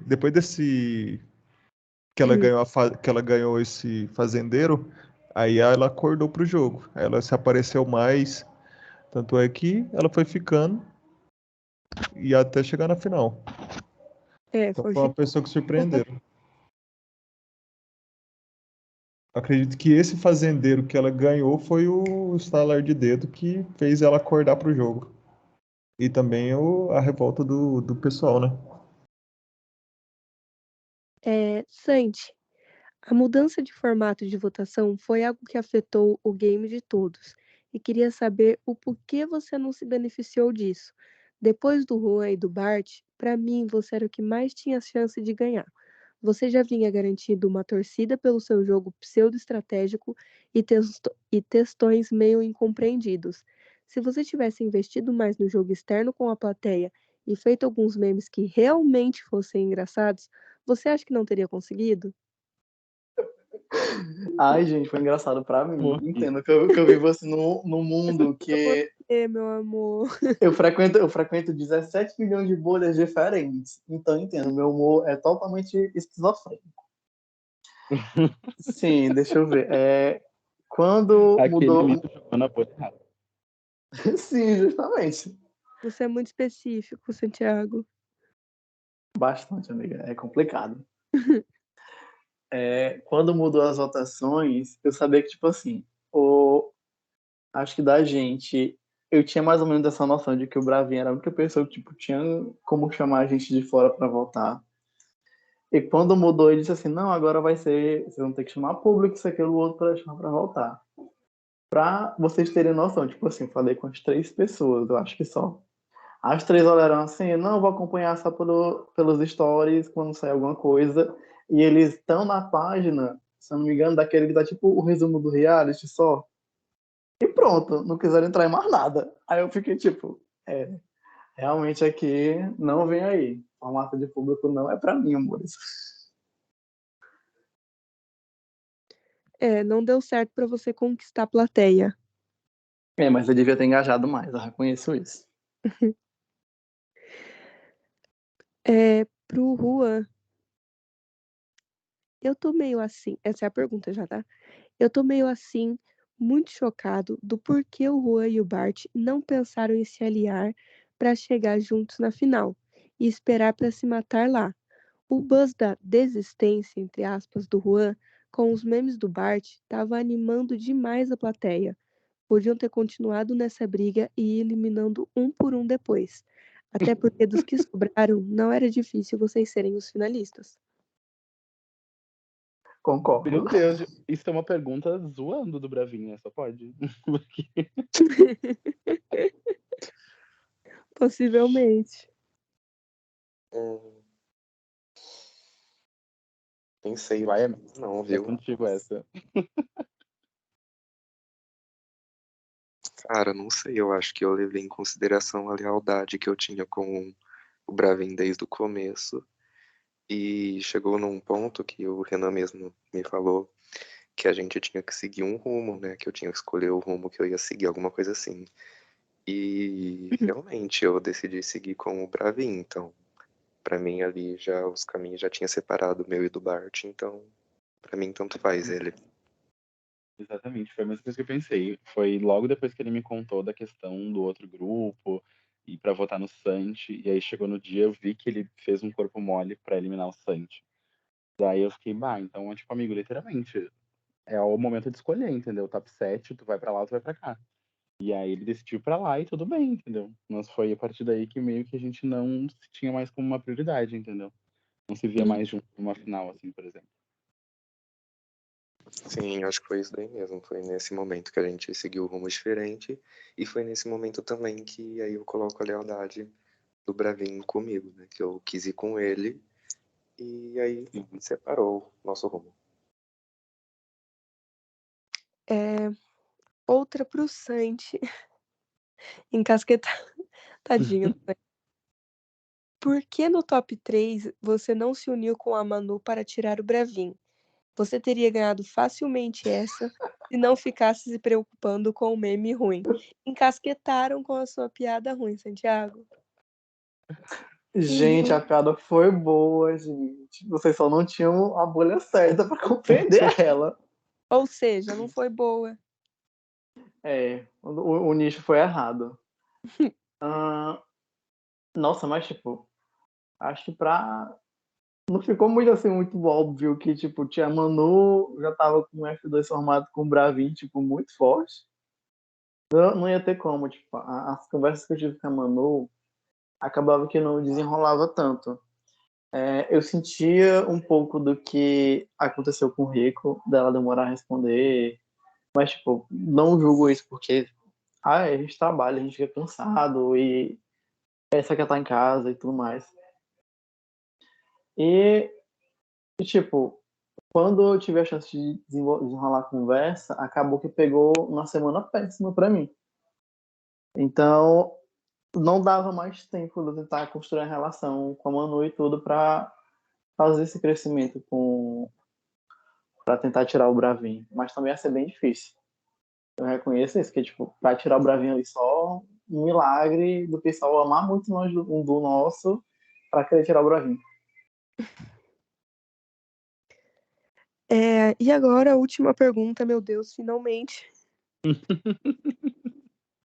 que ela ganhou esse fazendeiro, aí ela acordou pro jogo. Ela se apareceu mais. Tanto é que ela foi ficando e até chegar na final. Então Foi foi uma pessoa que surpreenderam. Acredito que esse fazendeiro que ela ganhou foi o estalar de dedo que fez ela acordar pro jogo. E também a revolta do pessoal, né? Santi, a mudança de formato de votação foi algo que afetou o game de todos. E queria saber o porquê você não se beneficiou disso. Depois do Juan e do Bart, para mim você era o que mais tinha chance de ganhar. Você já vinha garantindo uma torcida pelo seu jogo pseudo-estratégico e textões meio incompreendidos. Se você tivesse investido mais no jogo externo com a plateia e feito alguns memes que realmente fossem engraçados, você acha que não teria conseguido? Ai, gente, foi engraçado pra mim. Morri. Entendo que eu vivo assim no mundo que Meu amor. eu frequento 17 milhões de bolhas diferentes. Então, entendo, meu humor é totalmente esquizofrênico. Sim, deixa eu ver. Quando Aquele mudou. mito jogou na bolha errada. Sim, justamente. Você é muito específico, Santiago. Bastante, amiga. É complicado. Quando mudou as votações, eu sabia que, tipo assim, acho que da gente, eu tinha mais ou menos essa noção de que o Bravinho era a única pessoa que, tipo, tinha como chamar a gente de fora para votar. E quando mudou, ele disse assim, não, agora vai ser, vocês vão ter que chamar público, isso, aquilo, outro, para chamar para votar. Pra vocês terem noção, tipo assim, falei com as 3 pessoas, eu acho que só. As 3 olharam assim, não, vou acompanhar só pelos stories, quando sair alguma coisa. E eles estão na página, se eu não me engano, daquele que dá tipo o resumo do reality só. E pronto, não quiseram entrar em mais nada. Aí eu fiquei tipo, realmente aqui não vem aí. Formato de público não é pra mim, amores. Não deu certo para você conquistar a plateia. Mas eu devia ter engajado mais, eu reconheço isso. Pro Juan, eu tô meio assim. Essa é a pergunta já, tá? Eu tô meio assim, muito chocado do porquê o Juan e o Bart não pensaram em se aliar para chegar juntos na final e esperar para se matar lá. O buzz da desistência, entre aspas, do Juan com os memes do Bart tava animando demais a plateia. Podiam ter continuado nessa briga e ir eliminando um por um depois. Até porque dos que sobraram, não era difícil vocês serem os finalistas. Concordo. Meu Deus, isso é uma pergunta zoando do Bravinha, só pode. Porque Possivelmente. Hum, nem sei vai, não, é viu? contigo essa. Cara, não sei, eu acho que eu levei em consideração a lealdade que eu tinha com o Bravin desde o começo. E chegou num ponto que o Renan mesmo me falou que a gente tinha que seguir um rumo, né? Que eu tinha que escolher o rumo que eu ia seguir, alguma coisa assim. E realmente eu decidi seguir com o Bravin, então pra mim ali já os caminhos já tinha separado o meu e do Bart, então pra mim tanto faz ele. Exatamente, foi a mesma coisa que eu pensei. Foi logo depois que ele me contou da questão do outro grupo e para votar no Santi, e aí chegou no dia, eu vi que ele fez um corpo mole para eliminar o Santi. Daí eu fiquei, bah, então é tipo, amigo, literalmente, é o momento de escolher, entendeu? Top 7, tu vai pra lá, ou tu vai pra cá. E aí ele decidiu ir pra lá e tudo bem, entendeu? Mas foi a partir daí que meio que a gente não se tinha mais como uma prioridade, entendeu? Não se via mais junto numa final, assim, por exemplo. Sim, acho que foi isso daí mesmo. Foi nesse momento que a gente seguiu o rumo diferente. E foi nesse momento também que aí eu coloco a lealdade do Bravin comigo, né? Que eu quis ir com ele. E aí separou nosso rumo. Outra pro Santi. Encasquetar. Tadinho. Por que no top 3 você não se uniu com a Manu para tirar o Bravin? Você teria ganhado facilmente essa se não ficasse se preocupando com o meme ruim. Encasquetaram com a sua piada ruim, Santiago. Gente, a piada foi boa, gente. Vocês só não tinham a bolha certa para compreender ela. Ou seja, não foi boa. O nicho foi errado. Nossa, mas tipo, acho que não ficou muito assim, muito óbvio que, tipo, tinha Manu, já tava com o F2 formado com o Bravin, tipo, muito forte. Não ia ter como, tipo, as conversas que eu tive com a Manu acabava que não desenrolava tanto. Eu sentia um pouco do que aconteceu com o Rico, dela demorar a responder, mas, tipo, não julgo isso porque a gente trabalha, a gente fica cansado e essa quer estar em casa e tudo mais. E E, tipo, quando eu tive a chance de desenrolar a conversa, acabou que pegou uma semana péssima pra mim. Então, não dava mais tempo de eu tentar construir a relação com a Manu e tudo pra fazer esse crescimento pra tentar tirar o Bravinho. Mas também ia ser bem difícil. Eu reconheço isso, que, tipo, pra tirar o Bravinho ali só um milagre do pessoal amar muito nós do nosso pra querer tirar o Bravinho. E agora a última pergunta, meu Deus, finalmente,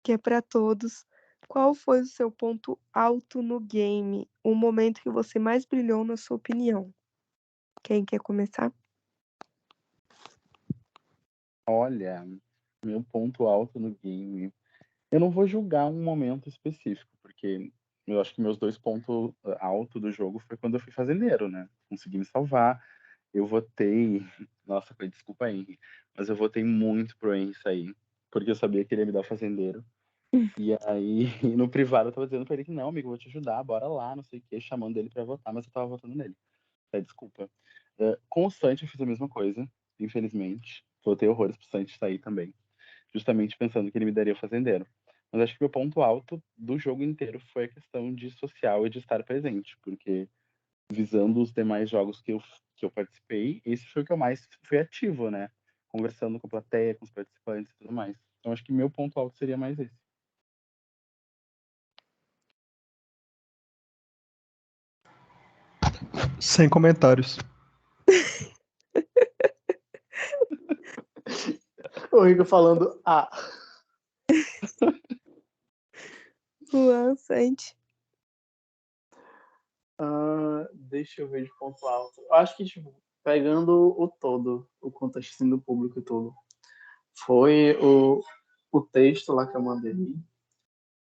que é pra todos. Qual foi o seu ponto alto no game? O momento que você mais brilhou, na sua opinião? Quem quer começar? Olha, meu ponto alto no game. Eu não vou julgar um momento específico, porque eu acho que meus 2 pontos altos do jogo foi quando eu fui fazendeiro, né? Consegui me salvar. Eu votei. Nossa, desculpa, Henry. Mas eu votei muito pro Henry sair, porque eu sabia que ele ia me dar o fazendeiro. E aí, no privado, eu tava dizendo pra ele que não, amigo, eu vou te ajudar, bora lá, não sei o quê, chamando ele pra votar, mas eu tava votando nele. Desculpa. Com o Santi eu fiz a mesma coisa, infelizmente. Votei horrores pro Santi sair também. Justamente pensando que ele me daria o fazendeiro. Mas acho que meu ponto alto do jogo inteiro foi a questão de social e de estar presente, porque visando os demais jogos que eu participei, esse foi o que eu mais fui ativo, né? Conversando com a plateia, com os participantes e tudo mais. Então acho que meu ponto alto seria mais esse. Sem comentários. O Rico falando, Luan, Santi. deixa eu ver de ponto alto. Eu acho que, tipo, pegando o todo, o contexto assim, do público e tudo, foi o texto lá que eu mandei.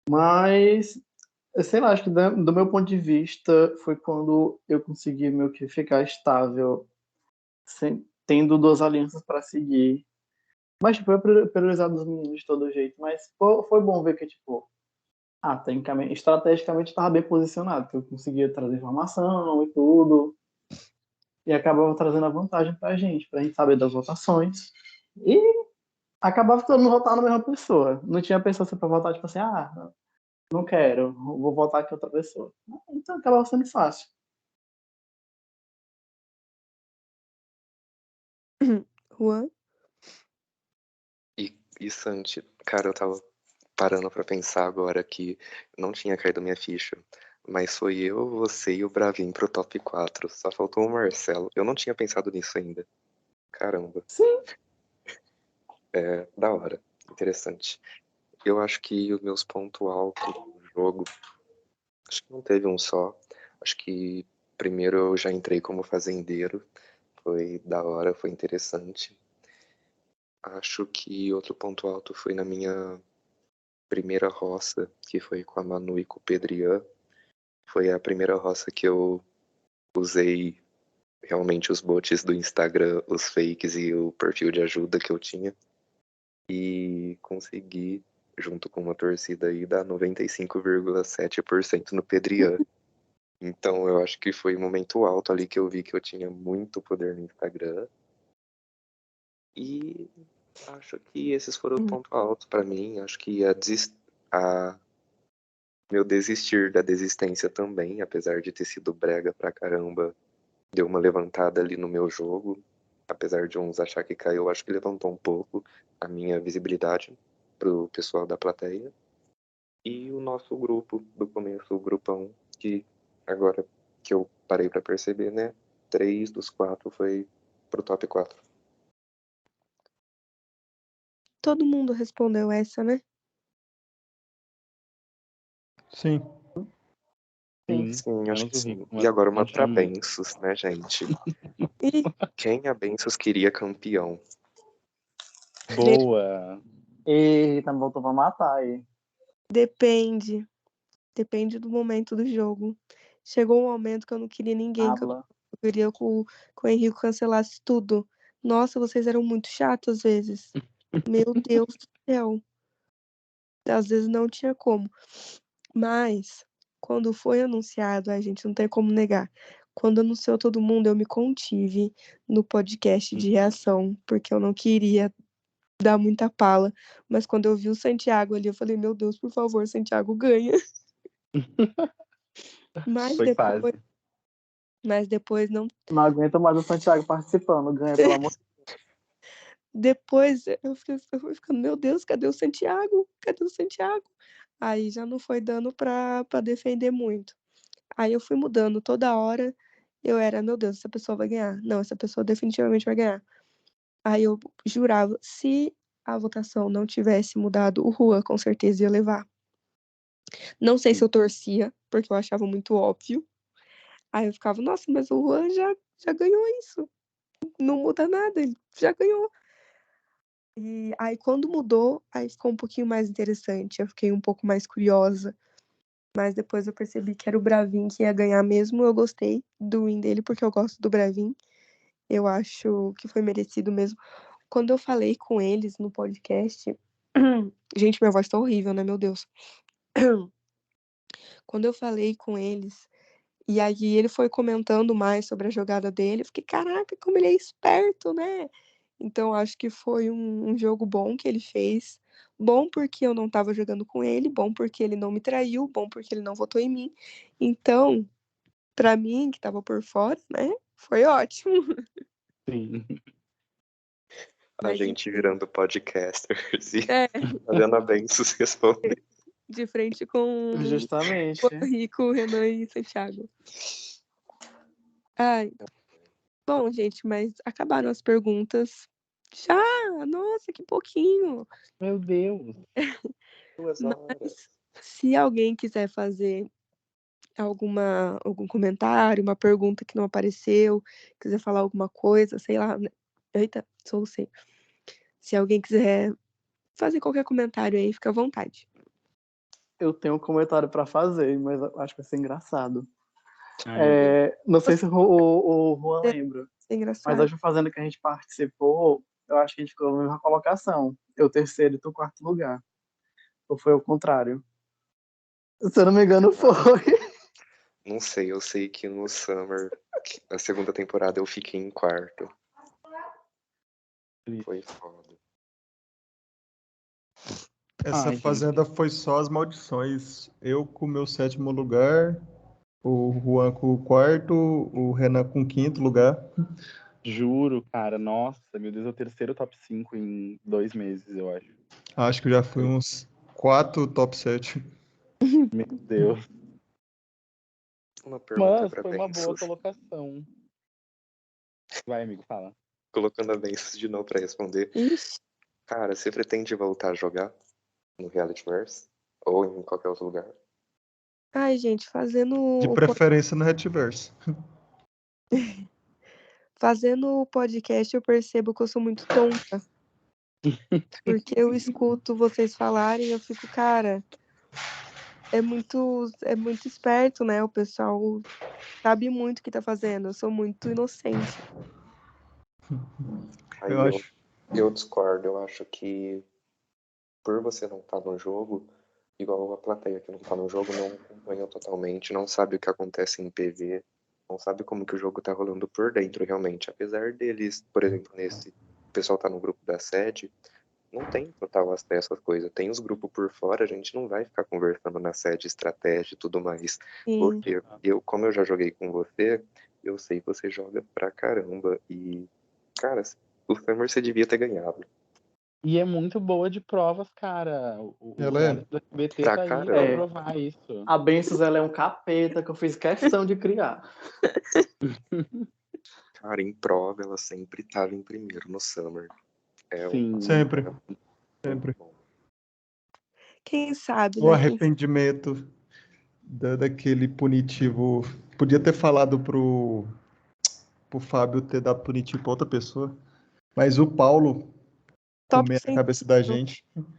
Mas, sei lá, acho que do meu ponto de vista, foi quando eu consegui meio que ficar estável, tendo 2 alianças para seguir. Mas, tipo, eu priorizar dos meninos de todo jeito. Mas foi bom ver que, tipo, tecnicamente, estrategicamente estava bem posicionado, que eu conseguia trazer informação e tudo. E acabava trazendo a vantagem pra gente saber das votações. E acabava que todo mundo votava na mesma pessoa. Não tinha pessoa assim pra votar, tipo assim, não quero, vou votar aqui outra pessoa. Então acabava sendo fácil. Juan? E Santi, cara, eu tava parando pra pensar agora que não tinha caído minha ficha. Mas foi eu, você e o Bravin pro top 4. Só faltou o Marcelo. Eu não tinha pensado nisso ainda. Caramba. Sim. Da hora. Interessante. Eu acho que os meus pontos altos do jogo, acho que não teve um só. Acho que primeiro eu já entrei como fazendeiro. Foi da hora, foi interessante. Acho que outro ponto alto foi na minha primeira roça, que foi com a Manu e com o Pedrian. Foi a primeira roça que eu usei realmente os bots do Instagram, os fakes e o perfil de ajuda que eu tinha. E consegui, junto com uma torcida aí, dar 95,7% no Pedrian. Então eu acho que foi um momento alto ali que eu vi que eu tinha muito poder no Instagram. E acho que esses foram os pontos altos pra mim. Acho que meu desistir da desistência também, apesar de ter sido brega pra caramba, deu uma levantada ali no meu jogo. Apesar de uns achar que caiu, acho que levantou um pouco a minha visibilidade pro pessoal da plateia. E o nosso grupo do começo, o grupão, que agora que eu parei pra perceber, né? 3 dos 4 foi pro top 4. Todo mundo respondeu essa, né? Sim. Sim, Sim, acho menos que o sim. Rico, E mas agora uma não tinha pra muito. Benços, né, gente? E Quem a Benços queria campeão? Boa! Eita, voltou pra matar aí. depende. Depende do momento do jogo. Chegou um momento que eu não queria ninguém, que eu Habla. queria que o Henrique cancelasse tudo. Nossa, vocês eram muito chatos às vezes. Meu Deus do céu. Às vezes não tinha como. Mas, quando foi anunciado, a gente não tem como negar. Quando anunciou todo mundo, eu me contive no podcast de reação, porque eu não queria dar muita pala. Mas quando eu vi o Santiago ali, eu falei, meu Deus, por favor, Santiago ganha. Mas Foi depois, quase. mas depois não. Não aguento mais o Santiago participando. Ganha, pelo amor de Depois eu fui ficando, meu Deus, cadê o Santiago? Cadê o Santiago? Aí já não foi dando pra defender muito. Aí eu fui mudando toda hora. Eu era, meu Deus, essa pessoa vai ganhar. Não, essa pessoa definitivamente vai ganhar. Aí eu jurava, se a votação não tivesse mudado, o Juan com certeza ia levar. Não sei se eu torcia, porque eu achava muito óbvio. Aí eu ficava, nossa, mas o Juan já ganhou isso. Não muda nada, ele já ganhou. E aí quando mudou, aí ficou um pouquinho mais interessante. Eu fiquei um pouco mais curiosa. Mas depois eu percebi que era o Bravin que ia ganhar mesmo. Eu gostei do win dele, porque eu gosto do Bravin. Eu acho que foi merecido mesmo. Quando eu falei com eles no podcast. Gente, minha voz tá horrível, né? Meu Deus. Quando eu falei com eles, e aí ele foi comentando mais sobre a jogada dele, eu fiquei, caraca, como ele é esperto, né? Então acho que foi um jogo bom que ele fez. Bom porque eu não tava jogando com ele, bom porque ele não me traiu, bom porque ele não votou em mim. Então, pra mim, que tava por fora, né? Foi ótimo. Sim. A Mas gente enfim, virando podcasters e é, fazendo a Benzos responder. de frente com o Justamente. Rico, Renan e Santiago. Ai, bom, gente, mas acabaram as perguntas. Já! Nossa, que pouquinho! Meu Deus. 2 horas. Mas se alguém quiser fazer algum comentário, uma pergunta que não apareceu, quiser falar alguma coisa, sei lá. Eita, solucei. Se alguém quiser fazer qualquer comentário aí, fica à vontade. Eu tenho um comentário pra fazer, mas eu acho que vai ser engraçado. Ai, meu Deus. Não sei se o Juan lembra, É mas engraçado. hoje fazendo que a gente participou, eu acho que a gente ficou na mesma colocação. Eu terceiro e tu quarto lugar. Ou foi o contrário? Se eu não me engano, foi. Não sei, eu sei que no Summer, a segunda temporada, eu fiquei em quarto. Foi foda. Essa Ai, gente. fazenda foi só as maldições. Eu com o meu 7º lugar, o Juan com o quarto, o Renan com o 5º lugar. Juro, cara. Nossa, meu Deus, é o terceiro top 5 em 2 meses, eu acho. Acho que já fui uns 4 top 7. Meu Deus. Uma pergunta Mas pra foi uma boa Benzos. colocação. Vai, amigo, fala. Colocando a Benzos de novo pra responder. Ixi. Cara, você pretende voltar a jogar no Realityverse? Ou em qualquer outro lugar? Ai, gente, De preferência no Retiverse. fazendo o podcast, eu percebo que eu sou muito tonta. Porque eu escuto vocês falarem, eu fico, cara, é muito esperto, né? O pessoal sabe muito o que tá fazendo. Eu sou muito inocente. Aí Eu acho. eu discordo, eu acho que por você não estar no jogo, igual a plateia que não tá no jogo, não acompanha totalmente, não sabe o que acontece em PV, não sabe como que o jogo tá rolando por dentro realmente. Apesar deles, por exemplo, nesse, o pessoal tá no grupo da sede, não tem total acesso às coisas. Tem os grupos por fora, a gente não vai ficar conversando na sede, estratégia e tudo mais. Sim. Porque como eu já joguei com você, eu sei que você joga pra caramba. E, cara, o Summer você devia ter ganhado. E é muito boa de provas, cara. O Ela é. reality do SBT Pra tá aí pra caramba. provar isso. A Benzos, ela é um capeta que eu fiz questão de criar. Cara, em prova ela sempre tava em primeiro no Summer. Sim. Sempre. Muito Sempre. bom. Quem sabe, O né? arrependimento daquele punitivo. Podia ter falado pro Fábio ter dado punitivo pra outra pessoa. Mas o Paulo Top comer a 100 cabeça da gente. O top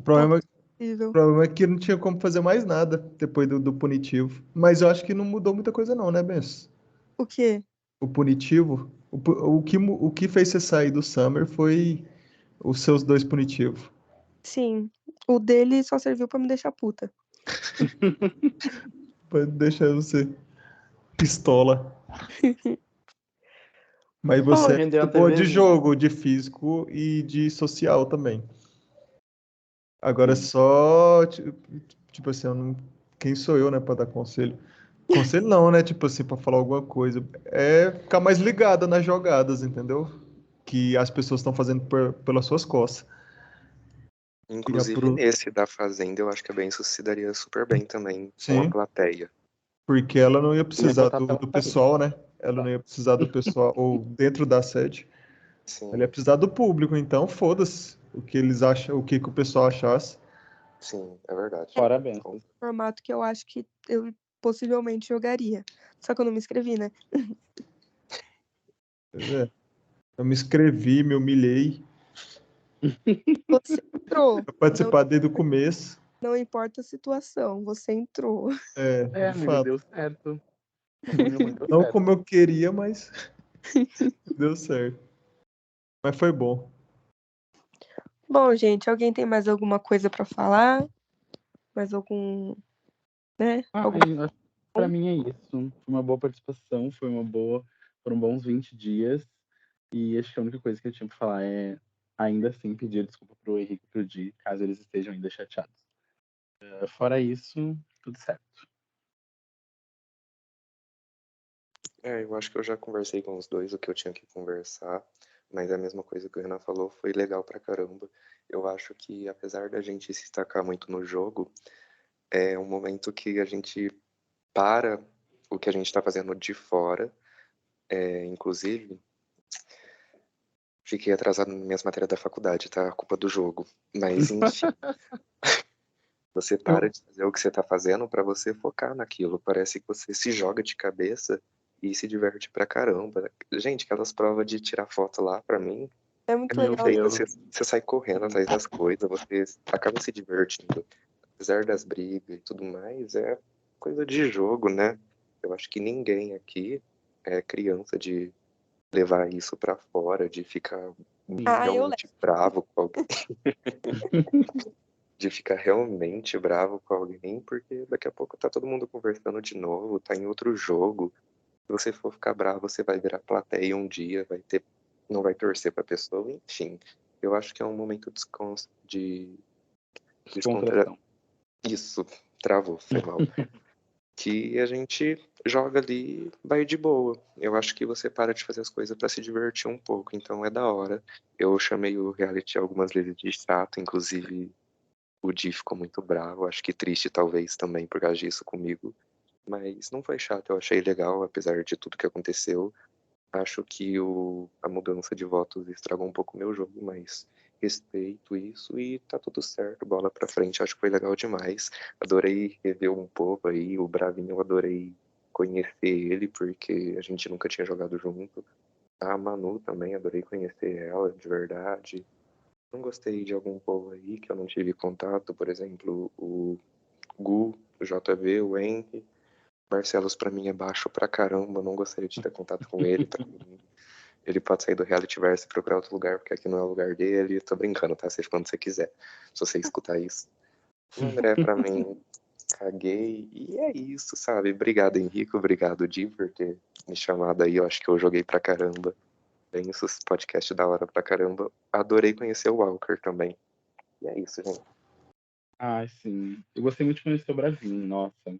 problema, possível. o problema é que não tinha como fazer mais nada depois do punitivo. Mas eu acho que não mudou muita coisa, não, né, Bens? O quê? O punitivo. O que fez você sair do Summer foi os seus 2 punitivos. Sim. O dele só serviu pra me deixar puta. Pode deixar você. Pistola. Mas Bom, você é Rendeu muito uma boa de TVzinha. jogo, de físico e de social também. Agora Sim. só, tipo assim, quem sou eu, né, pra dar conselho? Conselho não, né, tipo assim, pra falar alguma coisa. É ficar mais ligada nas jogadas, entendeu? Que as pessoas estão fazendo pelas suas costas. E Inclusive nesse da Fazenda, eu acho que a Benção se daria super bem também com a Sim, plateia. porque ela não ia Eu ia precisar botar pela do parede. pessoal, né? Ela não ia precisar do pessoal, ou dentro da sede. Ela ia Sim, precisar do público, então foda-se o que eles acham, o que o pessoal achasse. sim, é verdade. Fora Benção. formato que eu acho que eu possivelmente jogaria. Só que eu não me inscrevi, né? Pois é. Eu me inscrevi, me humilhei, Você entrou. pra participar desde o começo. Não importa a situação, você entrou. É, de Amigo, fato. deu certo. No mínimo, deu Não certo. como eu queria, mas deu certo. Mas foi bom. Bom, gente, alguém tem mais alguma coisa pra falar? Mais algum, né? Algum... Pra mim é isso. Foi uma boa participação, foram bons 20 dias. E acho que a única coisa que eu tinha pra falar é, ainda assim, pedir desculpa pro Henrique e pro Di, caso eles estejam ainda chateados. Fora isso, tudo certo. Eu acho que eu já conversei com os dois o que eu tinha que conversar, mas a mesma coisa que o Renan falou foi legal pra caramba. Eu acho que apesar da gente se destacar muito no jogo, é um momento que a gente para o que a gente tá fazendo de fora. Inclusive, fiquei atrasado nas minhas matérias da faculdade, tá? Culpa do jogo. Mas enfim, você para de fazer o que você tá fazendo pra você focar naquilo. Parece que você se joga de cabeça e se diverte pra caramba. Gente, aquelas provas de tirar foto lá, pra mim, É muito Meu legal. Deus. você sai correndo atrás das coisas, você acaba se divertindo. Apesar das brigas e tudo mais, é coisa de jogo, né? Eu acho que ninguém aqui é criança de levar isso pra fora, de ficar Ah, eu levo. realmente bravo com alguém. De ficar realmente bravo com alguém, porque daqui a pouco tá todo mundo conversando de novo, tá em outro jogo. Se você for ficar bravo, você vai virar plateia um dia, não vai torcer pra pessoa, enfim. Eu acho que é um momento de descontra... Descontração. Isso, travou, foi mal. Que a gente joga ali, vai de boa. Eu acho que você para de fazer as coisas pra se divertir um pouco, então é da hora. Eu chamei o reality algumas vezes de chato, inclusive o Di ficou muito bravo, acho que triste talvez também por causa disso comigo. Mas não foi chato, eu achei legal, apesar de tudo que aconteceu. Acho que a mudança de votos estragou um pouco o meu jogo, mas respeito isso e tá tudo certo, bola pra frente, acho que foi legal demais. Adorei rever um pouco aí, o Bravinho, eu adorei conhecer ele, porque a gente nunca tinha jogado junto. A Manu também, adorei conhecer ela, de verdade. Não gostei de algum povo aí que eu não tive contato, por exemplo, o Gu, o JV, o Henry. Barcelos pra mim é baixo pra caramba, não gostaria de ter contato com ele. Ele pode sair do reality verso e procurar outro lugar, porque aqui não é o lugar dele. Tô brincando, tá? Seja quando você quiser, se você escutar isso. O André, pra mim, caguei. E é isso, sabe? Obrigado, Henrique. Obrigado, Di, por ter me chamado aí. Eu acho que eu joguei pra caramba. Bem, isso, podcast da hora pra caramba. Adorei conhecer o Walker também. E é isso, gente. Ai, sim. Eu gostei muito de conhecer o Bravinho, nossa.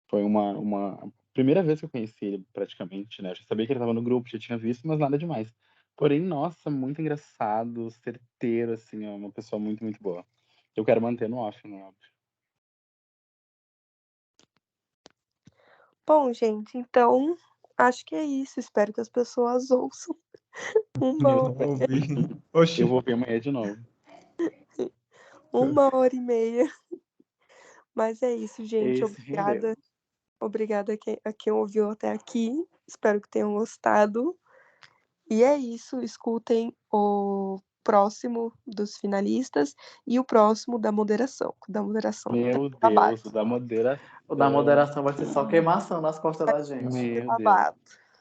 Foi uma primeira vez que eu conheci ele, praticamente, né? Eu já sabia que ele tava no grupo, já tinha visto, mas nada demais. Porém, nossa, muito engraçado, certeiro, assim, é uma pessoa muito, muito boa. Eu quero manter no off, né? Óbvio. Bom, gente, então acho que é isso. Espero que as pessoas ouçam. Eu não ouvi. Eu Oxi. vou ver amanhã de novo. 1h30. Mas é isso, gente. Esse rendeu. Obrigada. Obrigada a quem ouviu até aqui. Espero que tenham gostado. E é isso. Escutem o próximo dos finalistas e o próximo da moderação. Da moderação. Meu Babado. Deus, o da moderação. O da moderação vai ser só queimação nas costas da gente. Meu Deus. Babado.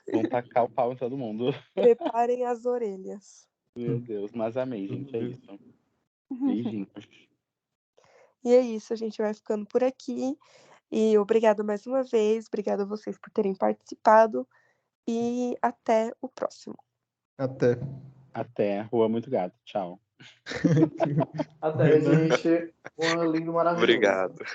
Vão tacar o pau em todo mundo. Preparem as orelhas. Meu Deus, mas amei, gente, é isso. Beijinhos. E é isso, a gente vai ficando por aqui. E obrigada mais uma vez, obrigada a vocês por terem participado e até o próximo. Até. Até. Rua muito gato. Tchau. Até, gente. Um lindo, maravilhoso. Obrigado.